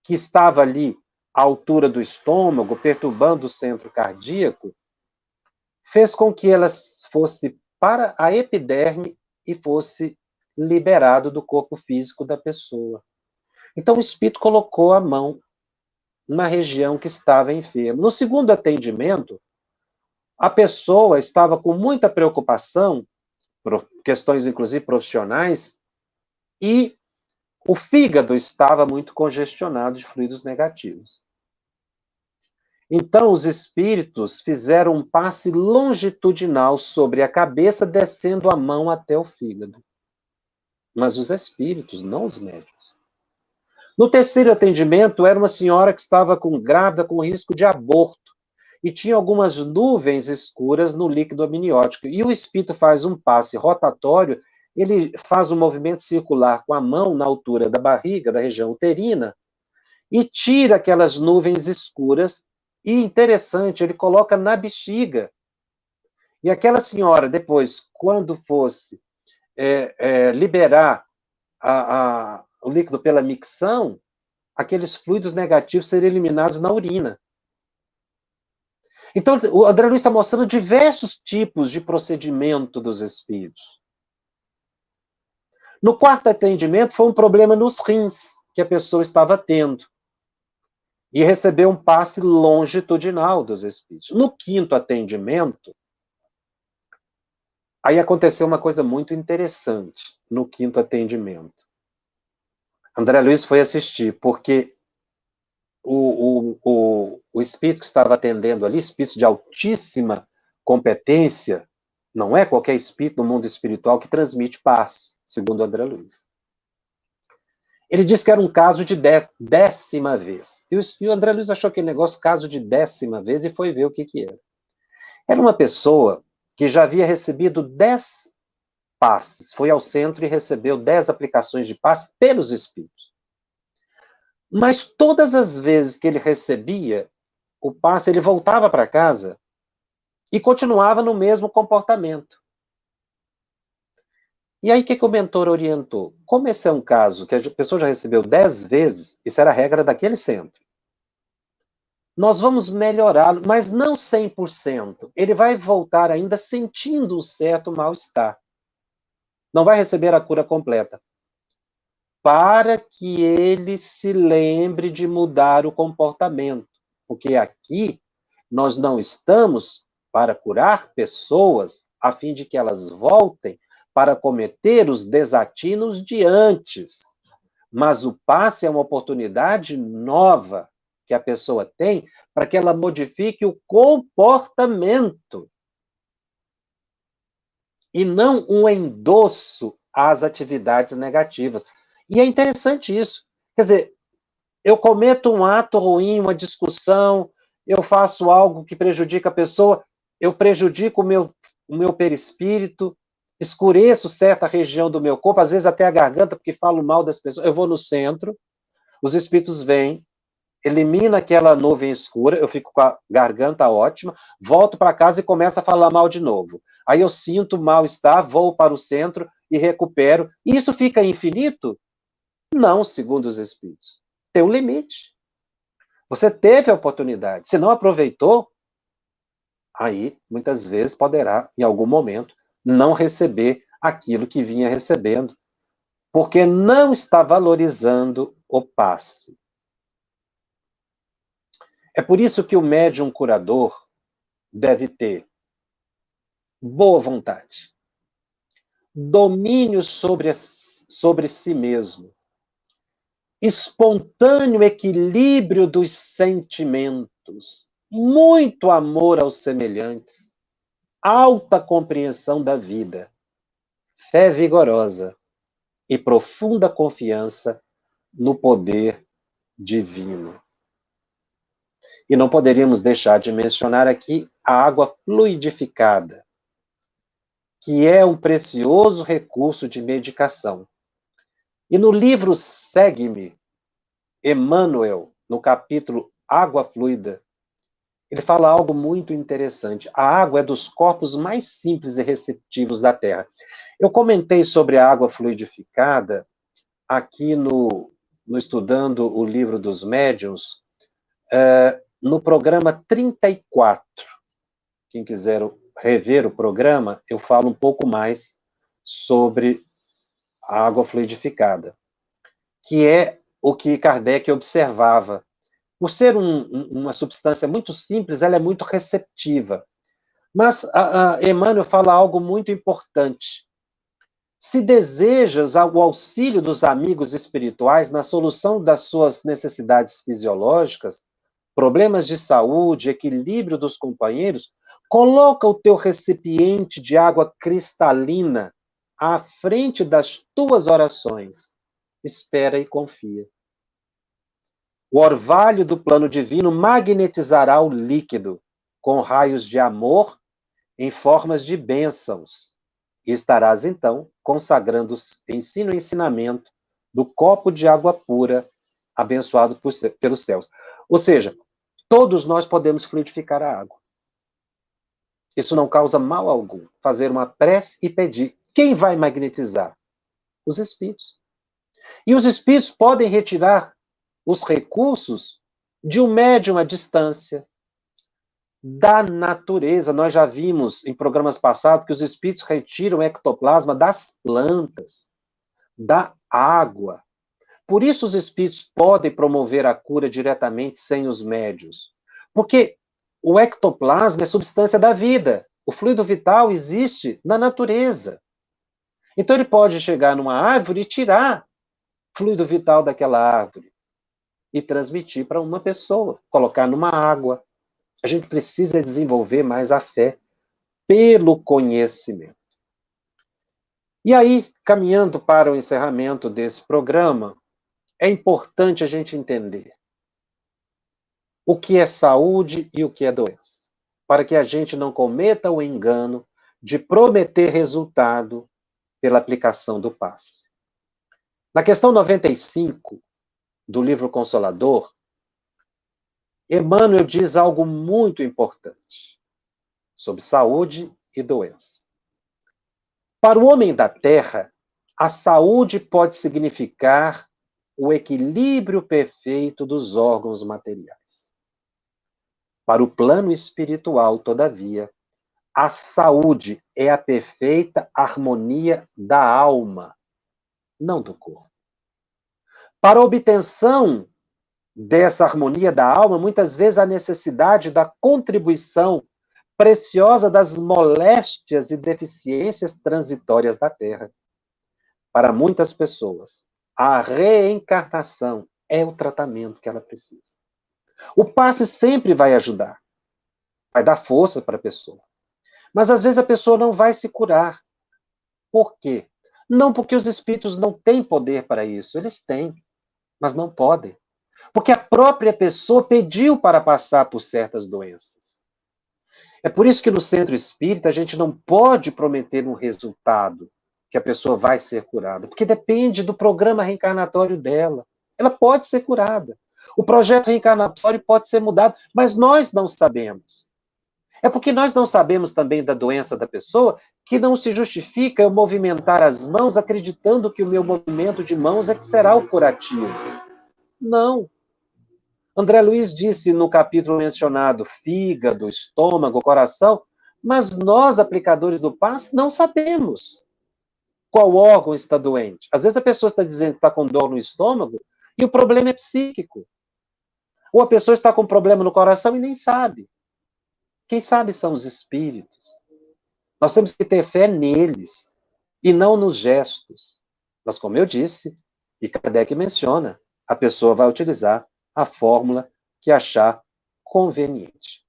[SPEAKER 1] que estava ali à altura do estômago, perturbando o centro cardíaco, fez com que ela fosse para a epiderme e fosse liberado do corpo físico da pessoa. Então o espírito colocou a mão na região que estava enferma. No segundo atendimento, a pessoa estava com muita preocupação, por questões inclusive profissionais, e o fígado estava muito congestionado de fluidos negativos. Então, os espíritos fizeram um passe longitudinal sobre a cabeça, descendo a mão até o fígado. Mas os espíritos, não os médiuns. No terceiro atendimento, era uma senhora que estava grávida com risco de aborto e tinha algumas nuvens escuras no líquido amniótico. E o espírito faz um passe rotatório, ele faz um movimento circular com a mão na altura da barriga, da região uterina, e tira aquelas nuvens escuras. E interessante, ele coloca na bexiga. E aquela senhora, depois, quando fosse liberar o líquido pela micção, aqueles fluidos negativos seriam eliminados na urina. Então, o André Luiz está mostrando diversos tipos de procedimento dos espíritos. No quarto atendimento, foi um problema nos rins que a pessoa estava tendo. E recebeu um passe longitudinal dos espíritos. No quinto atendimento, aí aconteceu uma coisa muito interessante no quinto atendimento. André Luiz foi assistir, porque o espírito que estava atendendo ali, espírito de altíssima competência, não é qualquer espírito no mundo espiritual que transmite paz, segundo André Luiz. Ele disse que era um caso de 10ª vez. E o André Luiz achou aquele negócio caso de 10ª vez e foi ver o que era. Era uma pessoa que já havia recebido 10 passes, foi ao centro e recebeu 10 aplicações de passe pelos espíritos. Mas todas as vezes que ele recebia o passe, ele voltava para casa e continuava no mesmo comportamento. E aí, o que o mentor orientou? Como esse é um caso que a pessoa já recebeu 10 vezes, isso era a regra daquele centro. Nós vamos melhorá-lo, mas não 100%. Ele vai voltar ainda sentindo um certo mal-estar. Não vai receber a cura completa. Para que ele se lembre de mudar o comportamento. Porque aqui nós não estamos para curar pessoas a fim de que elas voltem para cometer os desatinos de antes. Mas o passe é uma oportunidade nova que a pessoa tem para que ela modifique o comportamento. E não um endosso às atividades negativas. E é interessante isso. Quer dizer, eu cometo um ato ruim, uma discussão, eu faço algo que prejudica a pessoa, eu prejudico o meu perispírito, escureço certa região do meu corpo, às vezes até a garganta, porque falo mal das pessoas. Eu vou no centro, os espíritos vêm, elimina aquela nuvem escura, eu fico com a garganta ótima, volto para casa e começo a falar mal de novo. Aí eu sinto mal-estar, vou para o centro e recupero. E isso fica infinito? Não, segundo os espíritos. Tem um limite. Você teve a oportunidade. Se não aproveitou, aí, muitas vezes, poderá, em algum momento, não receber aquilo que vinha recebendo, porque não está valorizando o passe. É por isso que o médium curador deve ter boa vontade, domínio sobre si mesmo, espontâneo equilíbrio dos sentimentos, muito amor aos semelhantes, alta compreensão da vida, fé vigorosa e profunda confiança no poder divino. E não poderíamos deixar de mencionar aqui a água fluidificada, que é um precioso recurso de medicação. E no livro Segue-me, Emmanuel, no capítulo Água Fluida, ele fala algo muito interessante. A água é dos corpos mais simples e receptivos da Terra. Eu comentei sobre a água fluidificada aqui no Estudando o Livro dos Médiuns, no programa 34. Quem quiser rever o programa, eu falo um pouco mais sobre a água fluidificada, que é o que Kardec observava. Por ser uma substância muito simples, ela é muito receptiva. Mas Emmanuel fala algo muito importante. Se desejas o auxílio dos amigos espirituais na solução das suas necessidades fisiológicas, problemas de saúde, equilíbrio dos companheiros, coloca o teu recipiente de água cristalina à frente das tuas orações. Espera e confia. O orvalho do plano divino magnetizará o líquido com raios de amor em formas de bênçãos. E estarás, então, consagrando ensino e ensinamento do copo de água pura abençoado pelos céus. Ou seja, todos nós podemos fluidificar a água. Isso não causa mal algum. Fazer uma prece e pedir. Quem vai magnetizar? Os espíritos. E os espíritos podem retirar os recursos de um médium à distância, da natureza. Nós já vimos em programas passados que os espíritos retiram o ectoplasma das plantas, da água. Por isso os espíritos podem promover a cura diretamente sem os médiuns. Porque o ectoplasma é substância da vida. O fluido vital existe na natureza. Então ele pode chegar numa árvore e tirar fluido vital daquela árvore e transmitir para uma pessoa, colocar numa água. A gente precisa desenvolver mais a fé pelo conhecimento. E aí, caminhando para o encerramento desse programa, é importante a gente entender o que é saúde e o que é doença, para que a gente não cometa o engano de prometer resultado pela aplicação do passe. Na questão 95 do livro Consolador, Emmanuel diz algo muito importante sobre saúde e doença. Para o homem da Terra, a saúde pode significar o equilíbrio perfeito dos órgãos materiais. Para o plano espiritual, todavia, a saúde é a perfeita harmonia da alma, não do corpo. Para a obtenção dessa harmonia da alma, muitas vezes há necessidade da contribuição preciosa das moléstias e deficiências transitórias da Terra. Para muitas pessoas, a reencarnação é o tratamento que ela precisa. O passe sempre vai ajudar, vai dar força para a pessoa. Mas às vezes a pessoa não vai se curar. Por quê? Não porque os espíritos não têm poder para isso, eles têm, mas não podem. Porque a própria pessoa pediu para passar por certas doenças. É por isso que no centro espírita a gente não pode prometer um resultado que a pessoa vai ser curada, porque depende do programa reencarnatório dela. Ela pode ser curada. O projeto reencarnatório pode ser mudado, mas nós não sabemos. É porque nós não sabemos também da doença da pessoa que não se justifica eu movimentar as mãos acreditando que o meu movimento de mãos é que será o curativo. Não. André Luiz disse no capítulo mencionado fígado, estômago, coração, mas nós, aplicadores do passe, não sabemos qual órgão está doente. Às vezes a pessoa está dizendo que está com dor no estômago e o problema é psíquico. Ou a pessoa está com problema no coração e nem sabe. Quem sabe são os espíritos. Nós temos que ter fé neles e não nos gestos. Mas, como eu disse, e Kardec menciona, a pessoa vai utilizar a fórmula que achar conveniente.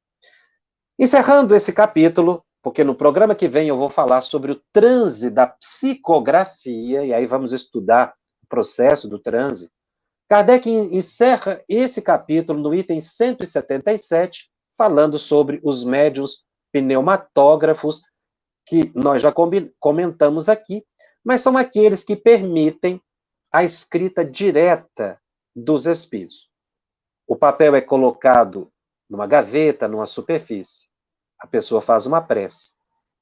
[SPEAKER 1] Encerrando esse capítulo, porque no programa que vem eu vou falar sobre o transe da psicografia, e aí vamos estudar o processo do transe. Kardec encerra esse capítulo no item 177, falando sobre os médiuns pneumatógrafos, que nós já comentamos aqui, mas são aqueles que permitem a escrita direta dos espíritos. O papel é colocado numa gaveta, numa superfície. A pessoa faz uma prece.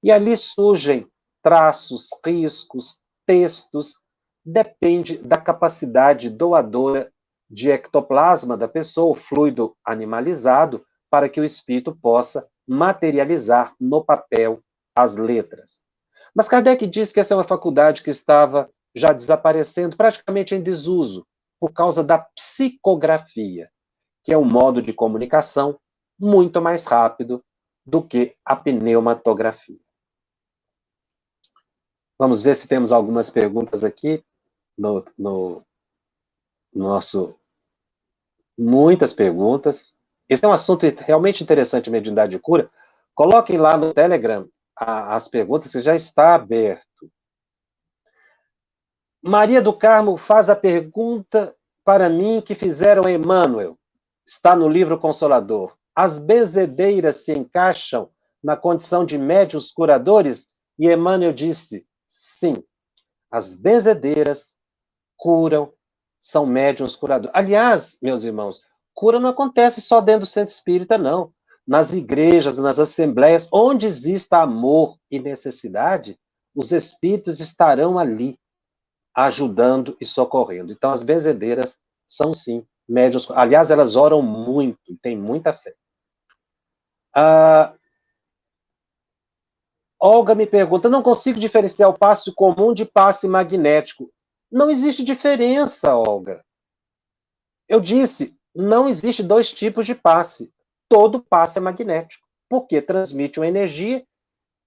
[SPEAKER 1] E ali surgem traços, riscos, textos, depende da capacidade doadora de ectoplasma da pessoa, o fluido animalizado, para que o espírito possa materializar no papel as letras. Mas Kardec diz que essa é uma faculdade que estava já desaparecendo, praticamente em desuso, por causa da psicografia, que é um modo de comunicação muito mais rápido do que a pneumatografia. Vamos ver se temos algumas perguntas aqui no nosso... Muitas perguntas. Esse é um assunto realmente interessante, mediunidade de cura. Coloquem lá no Telegram as perguntas, que já está aberto. Maria do Carmo faz a pergunta para mim que fizeram a Emmanuel. Está no livro Consolador. As benzedeiras se encaixam na condição de médiuns curadores? E Emmanuel disse, sim. As benzedeiras curam, são médiuns curadores. Aliás, meus irmãos, cura não acontece só dentro do centro espírita, não. Nas igrejas, nas assembleias, onde exista amor e necessidade, os espíritos estarão ali, ajudando e socorrendo. Então, as benzedeiras são, sim, médiuns. Aliás, elas oram muito, têm muita fé. Olga me pergunta, não consigo diferenciar o passe comum de passe magnético. Não existe diferença, Olga. Eu disse, não existe dois tipos de passe. Todo passe é magnético, porque transmite uma energia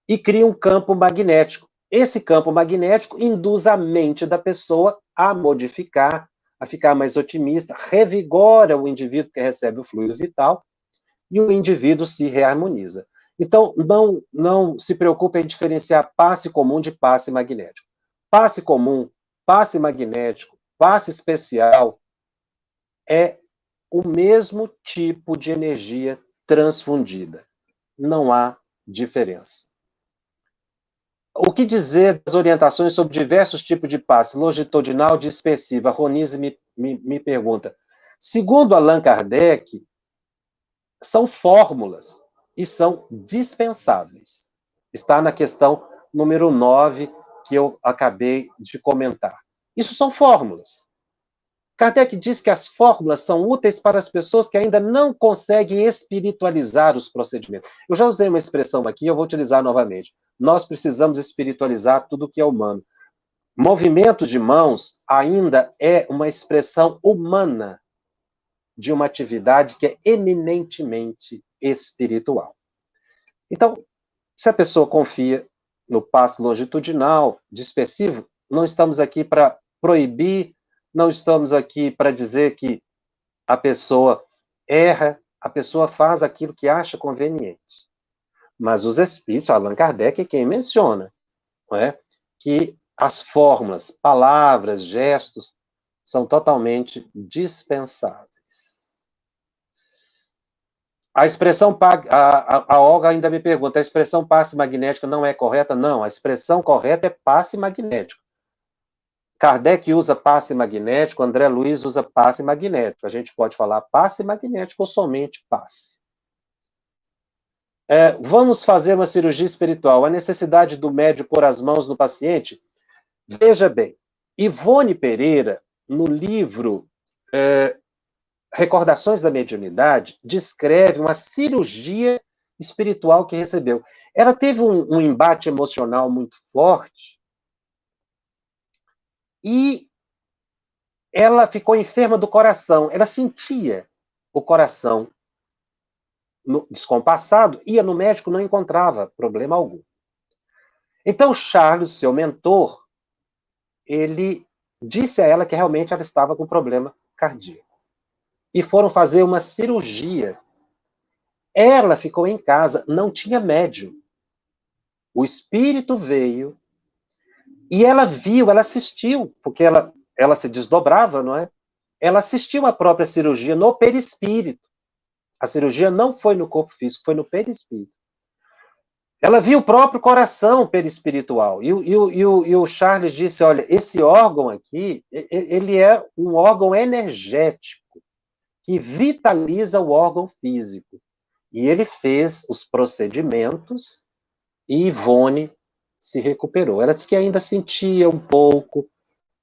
[SPEAKER 1] e cria um campo magnético. Esse campo magnético induz a mente da pessoa a modificar, a ficar mais otimista, revigora o indivíduo que recebe o fluido vital e o indivíduo se reharmoniza. Então, não se preocupe em diferenciar passe comum de passe magnético. Passe comum, passe magnético, passe especial é o mesmo tipo de energia transfundida. Não há diferença. O que dizer das orientações sobre diversos tipos de passe, longitudinal, dispersiva? A Ronise me pergunta. Segundo Allan Kardec, são fórmulas e são dispensáveis. Está na questão número 9, que eu acabei de comentar. Isso são fórmulas. Kardec diz que as fórmulas são úteis para as pessoas que ainda não conseguem espiritualizar os procedimentos. Eu já usei uma expressão aqui, eu vou utilizar novamente. Nós precisamos espiritualizar tudo que é humano. Movimento de mãos ainda é uma expressão humana de uma atividade que é eminentemente espiritual. Então, se a pessoa confia no passe longitudinal, dispersivo, não estamos aqui para proibir, não estamos aqui para dizer que a pessoa erra, a pessoa faz aquilo que acha conveniente. Mas os espíritos, Allan Kardec é quem menciona, não é? Que as fórmulas, palavras, gestos, são totalmente dispensáveis. A expressão, a Olga ainda me pergunta, a expressão passe magnético não é correta? Não, a expressão correta é passe magnético. Kardec usa passe magnético, André Luiz usa passe magnético. A gente pode falar passe magnético ou somente passe. Vamos fazer uma cirurgia espiritual. A necessidade do médium pôr as mãos no paciente? Veja bem, Ivone Pereira, no livro Recordações da Mediunidade, descreve uma cirurgia espiritual que recebeu. Ela teve um embate emocional muito forte e ela ficou enferma do coração. Ela sentia o coração descompassado, ia no médico, não encontrava problema algum. Então, Charles, seu mentor, ele disse a ela que realmente ela estava com problema cardíaco. E foram fazer uma cirurgia. Ela ficou em casa, não tinha médium. O espírito veio e ela viu, ela assistiu, porque ela se desdobrava, não é? Ela assistiu a própria cirurgia no perispírito. A cirurgia não foi no corpo físico, foi no perispírito. Ela via o próprio coração perispiritual. E o Charles disse, olha, esse órgão aqui, ele é um órgão energético que vitaliza o órgão físico. E ele fez os procedimentos e Ivone se recuperou. Ela disse que ainda sentia um pouco,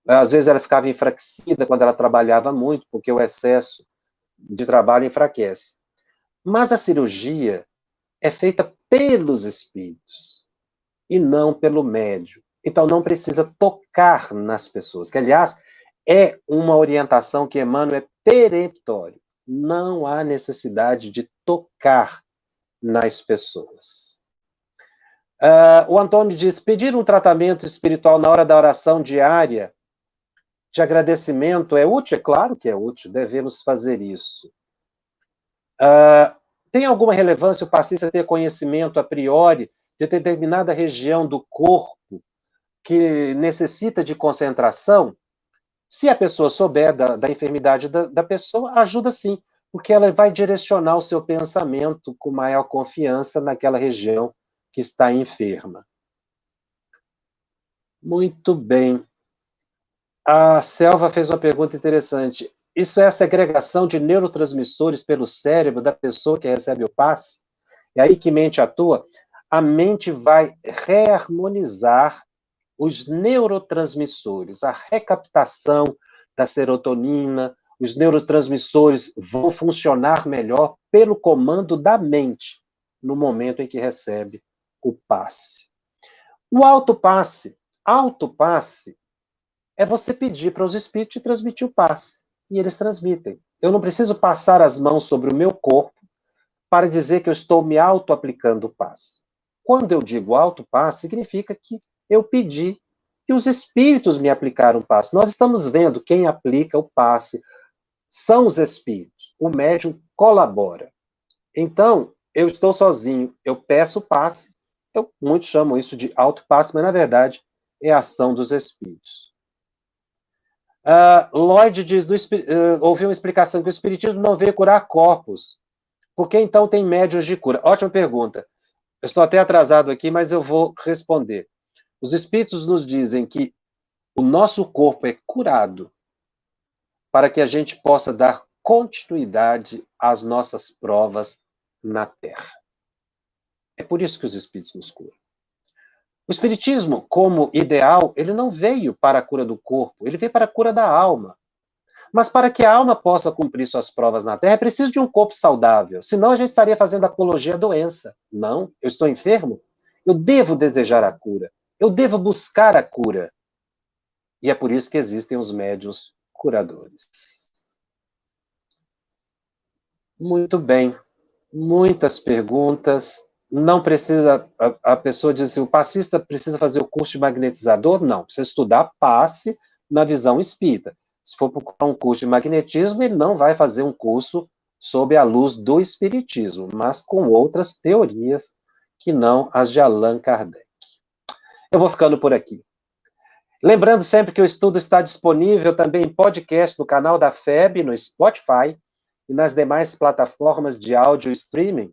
[SPEAKER 1] às vezes ela ficava enfraquecida quando ela trabalhava muito, porque o excesso de trabalho enfraquece. Mas a cirurgia é feita pelos espíritos e não pelo médium. Então não precisa tocar nas pessoas, que aliás é uma orientação que Emmanuel é peremptório. Não há necessidade de tocar nas pessoas. O Antônio diz, pedir um tratamento espiritual na hora da oração diária de agradecimento é útil? É claro que é útil, devemos fazer isso. Tem alguma relevância o passista ter conhecimento a priori de determinada região do corpo que necessita de concentração? Se a pessoa souber da enfermidade da pessoa, ajuda sim, porque ela vai direcionar o seu pensamento com maior confiança naquela região que está enferma. Muito bem. A Selva fez uma pergunta interessante. Isso é a segregação de neurotransmissores pelo cérebro da pessoa que recebe o passe? É aí que mente atua? A mente vai reharmonizar os neurotransmissores, a recaptação da serotonina, os neurotransmissores vão funcionar melhor pelo comando da mente, no momento em que recebe o passe. O autopasse é você pedir para os espíritos te transmitir o passe, e eles transmitem. Eu não preciso passar as mãos sobre o meu corpo para dizer que eu estou me auto-aplicando o passe. Quando eu digo auto-passe, significa que eu pedi que os espíritos me aplicaram o passe. Nós estamos vendo quem aplica o passe são os espíritos. O médium colabora. Então, eu estou sozinho, eu peço o passe, muitos chamam isso de auto-passe, mas na verdade é a ação dos espíritos. Lloyd diz, ouviu uma explicação que o espiritismo não veio curar corpos. Por que então tem médiuns de cura? Ótima pergunta. Eu estou até atrasado aqui, mas eu vou responder. Os espíritos nos dizem que o nosso corpo é curado para que a gente possa dar continuidade às nossas provas na Terra. É por isso que os espíritos nos curam. O espiritismo, como ideal, ele não veio para a cura do corpo, ele veio para a cura da alma. Mas para que a alma possa cumprir suas provas na Terra, é preciso de um corpo saudável. Senão a gente estaria fazendo apologia à doença. Não, eu estou enfermo, eu devo desejar a cura. Eu devo buscar a cura. E é por isso que existem os médiuns curadores. Muito bem. Muitas perguntas. Não precisa, a pessoa diz assim, o passista precisa fazer o curso de magnetizador? Não, precisa estudar passe na visão espírita. Se for para um curso de magnetismo, ele não vai fazer um curso sob a luz do espiritismo, mas com outras teorias que não as de Allan Kardec. Eu vou ficando por aqui. Lembrando sempre que o estudo está disponível também em podcast no canal da FEB, no Spotify e nas demais plataformas de áudio streaming.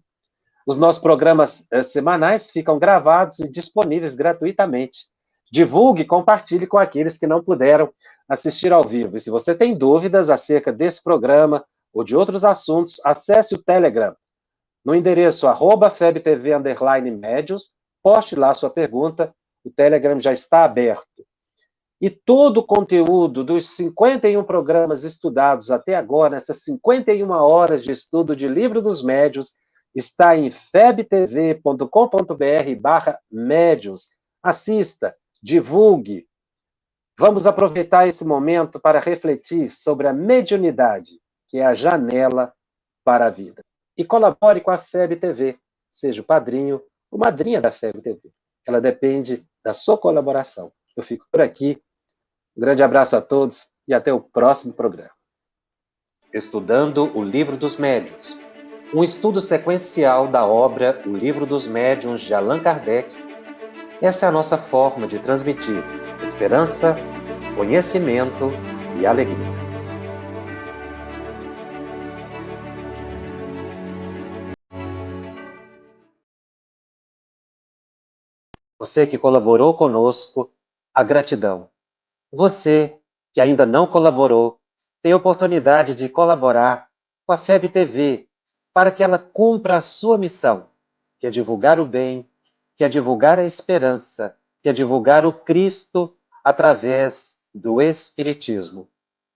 [SPEAKER 1] Os nossos programas semanais ficam gravados e disponíveis gratuitamente. Divulgue e compartilhe com aqueles que não puderam assistir ao vivo. E se você tem dúvidas acerca desse programa ou de outros assuntos, acesse o Telegram. No endereço @febtv_médios, poste lá sua pergunta, o Telegram já está aberto. E todo o conteúdo dos 51 programas estudados até agora, nessas 51 horas de estudo de Livro dos Médiuns, está em febtv.com.br/médiuns. Assista, divulgue. Vamos aproveitar esse momento para refletir sobre a mediunidade, que é a janela para a vida. E colabore com a FEB TV. Seja o padrinho ou madrinha da FEB TV. Ela depende da sua colaboração. Eu fico por aqui. Um grande abraço a todos e até o próximo programa. Estudando o Livro dos Médiuns. Um estudo sequencial da obra O Livro dos Médiuns de Allan Kardec. Essa é a nossa forma de transmitir esperança, conhecimento e alegria. Você que colaborou conosco, a gratidão. Você que ainda não colaborou, tem a oportunidade de colaborar com a FEB TV para que ela cumpra a sua missão, que é divulgar o bem, que é divulgar a esperança, que é divulgar o Cristo através do Espiritismo.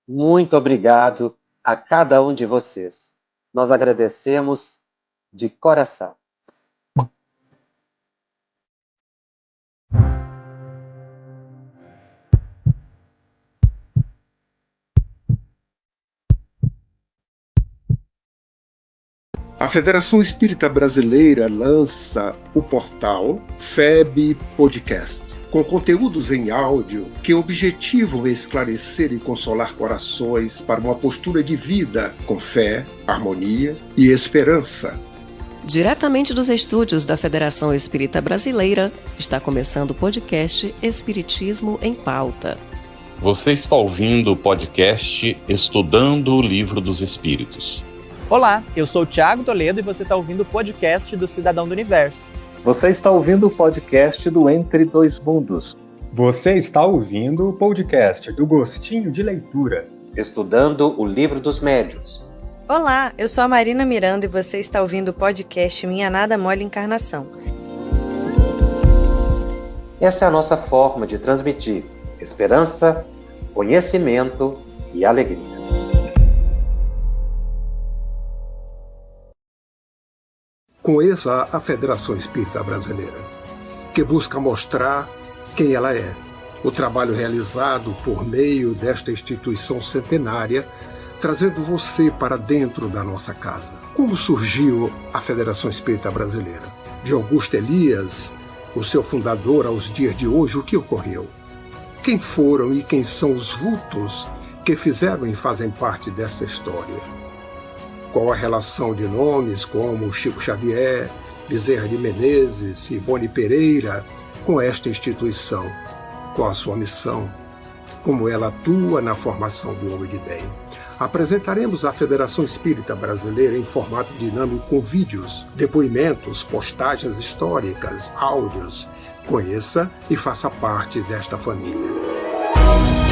[SPEAKER 1] Muito obrigado a cada um de vocês. Nós agradecemos de coração.
[SPEAKER 2] A Federação Espírita Brasileira lança o portal FEB Podcast, com conteúdos em áudio que objetivam esclarecer e consolar corações para uma postura de vida com fé, harmonia e esperança.
[SPEAKER 3] Diretamente dos estúdios da Federação Espírita Brasileira, está começando o podcast Espiritismo em Pauta.
[SPEAKER 4] Você está ouvindo o podcast Estudando o Livro dos Espíritos.
[SPEAKER 5] Olá, eu sou o Thiago Toledo e você está ouvindo o podcast do Cidadão do Universo.
[SPEAKER 6] Você está ouvindo o podcast do Entre Dois Mundos.
[SPEAKER 7] Você está ouvindo o podcast do Gostinho de Leitura.
[SPEAKER 1] Estudando o Livro dos Médiuns.
[SPEAKER 8] Olá, eu sou a Marina Miranda e você está ouvindo o podcast Minha Nada Mole Encarnação.
[SPEAKER 1] Essa é a nossa forma de transmitir esperança, conhecimento e alegria.
[SPEAKER 2] Conheça a Federação Espírita Brasileira, que busca mostrar quem ela é. O trabalho realizado por meio desta instituição centenária, trazendo você para dentro da nossa casa. Como surgiu a Federação Espírita Brasileira? De Augusto Elias, o seu fundador, aos dias de hoje, o que ocorreu? Quem foram e quem são os vultos que fizeram e fazem parte desta história? Qual a relação de nomes como Chico Xavier, Bezerra de Menezes, Ivone Pereira com esta instituição? Qual a sua missão? Como ela atua na formação do homem de bem? Apresentaremos a Federação Espírita Brasileira em formato dinâmico com vídeos, depoimentos, postagens históricas, áudios. Conheça e faça parte desta família.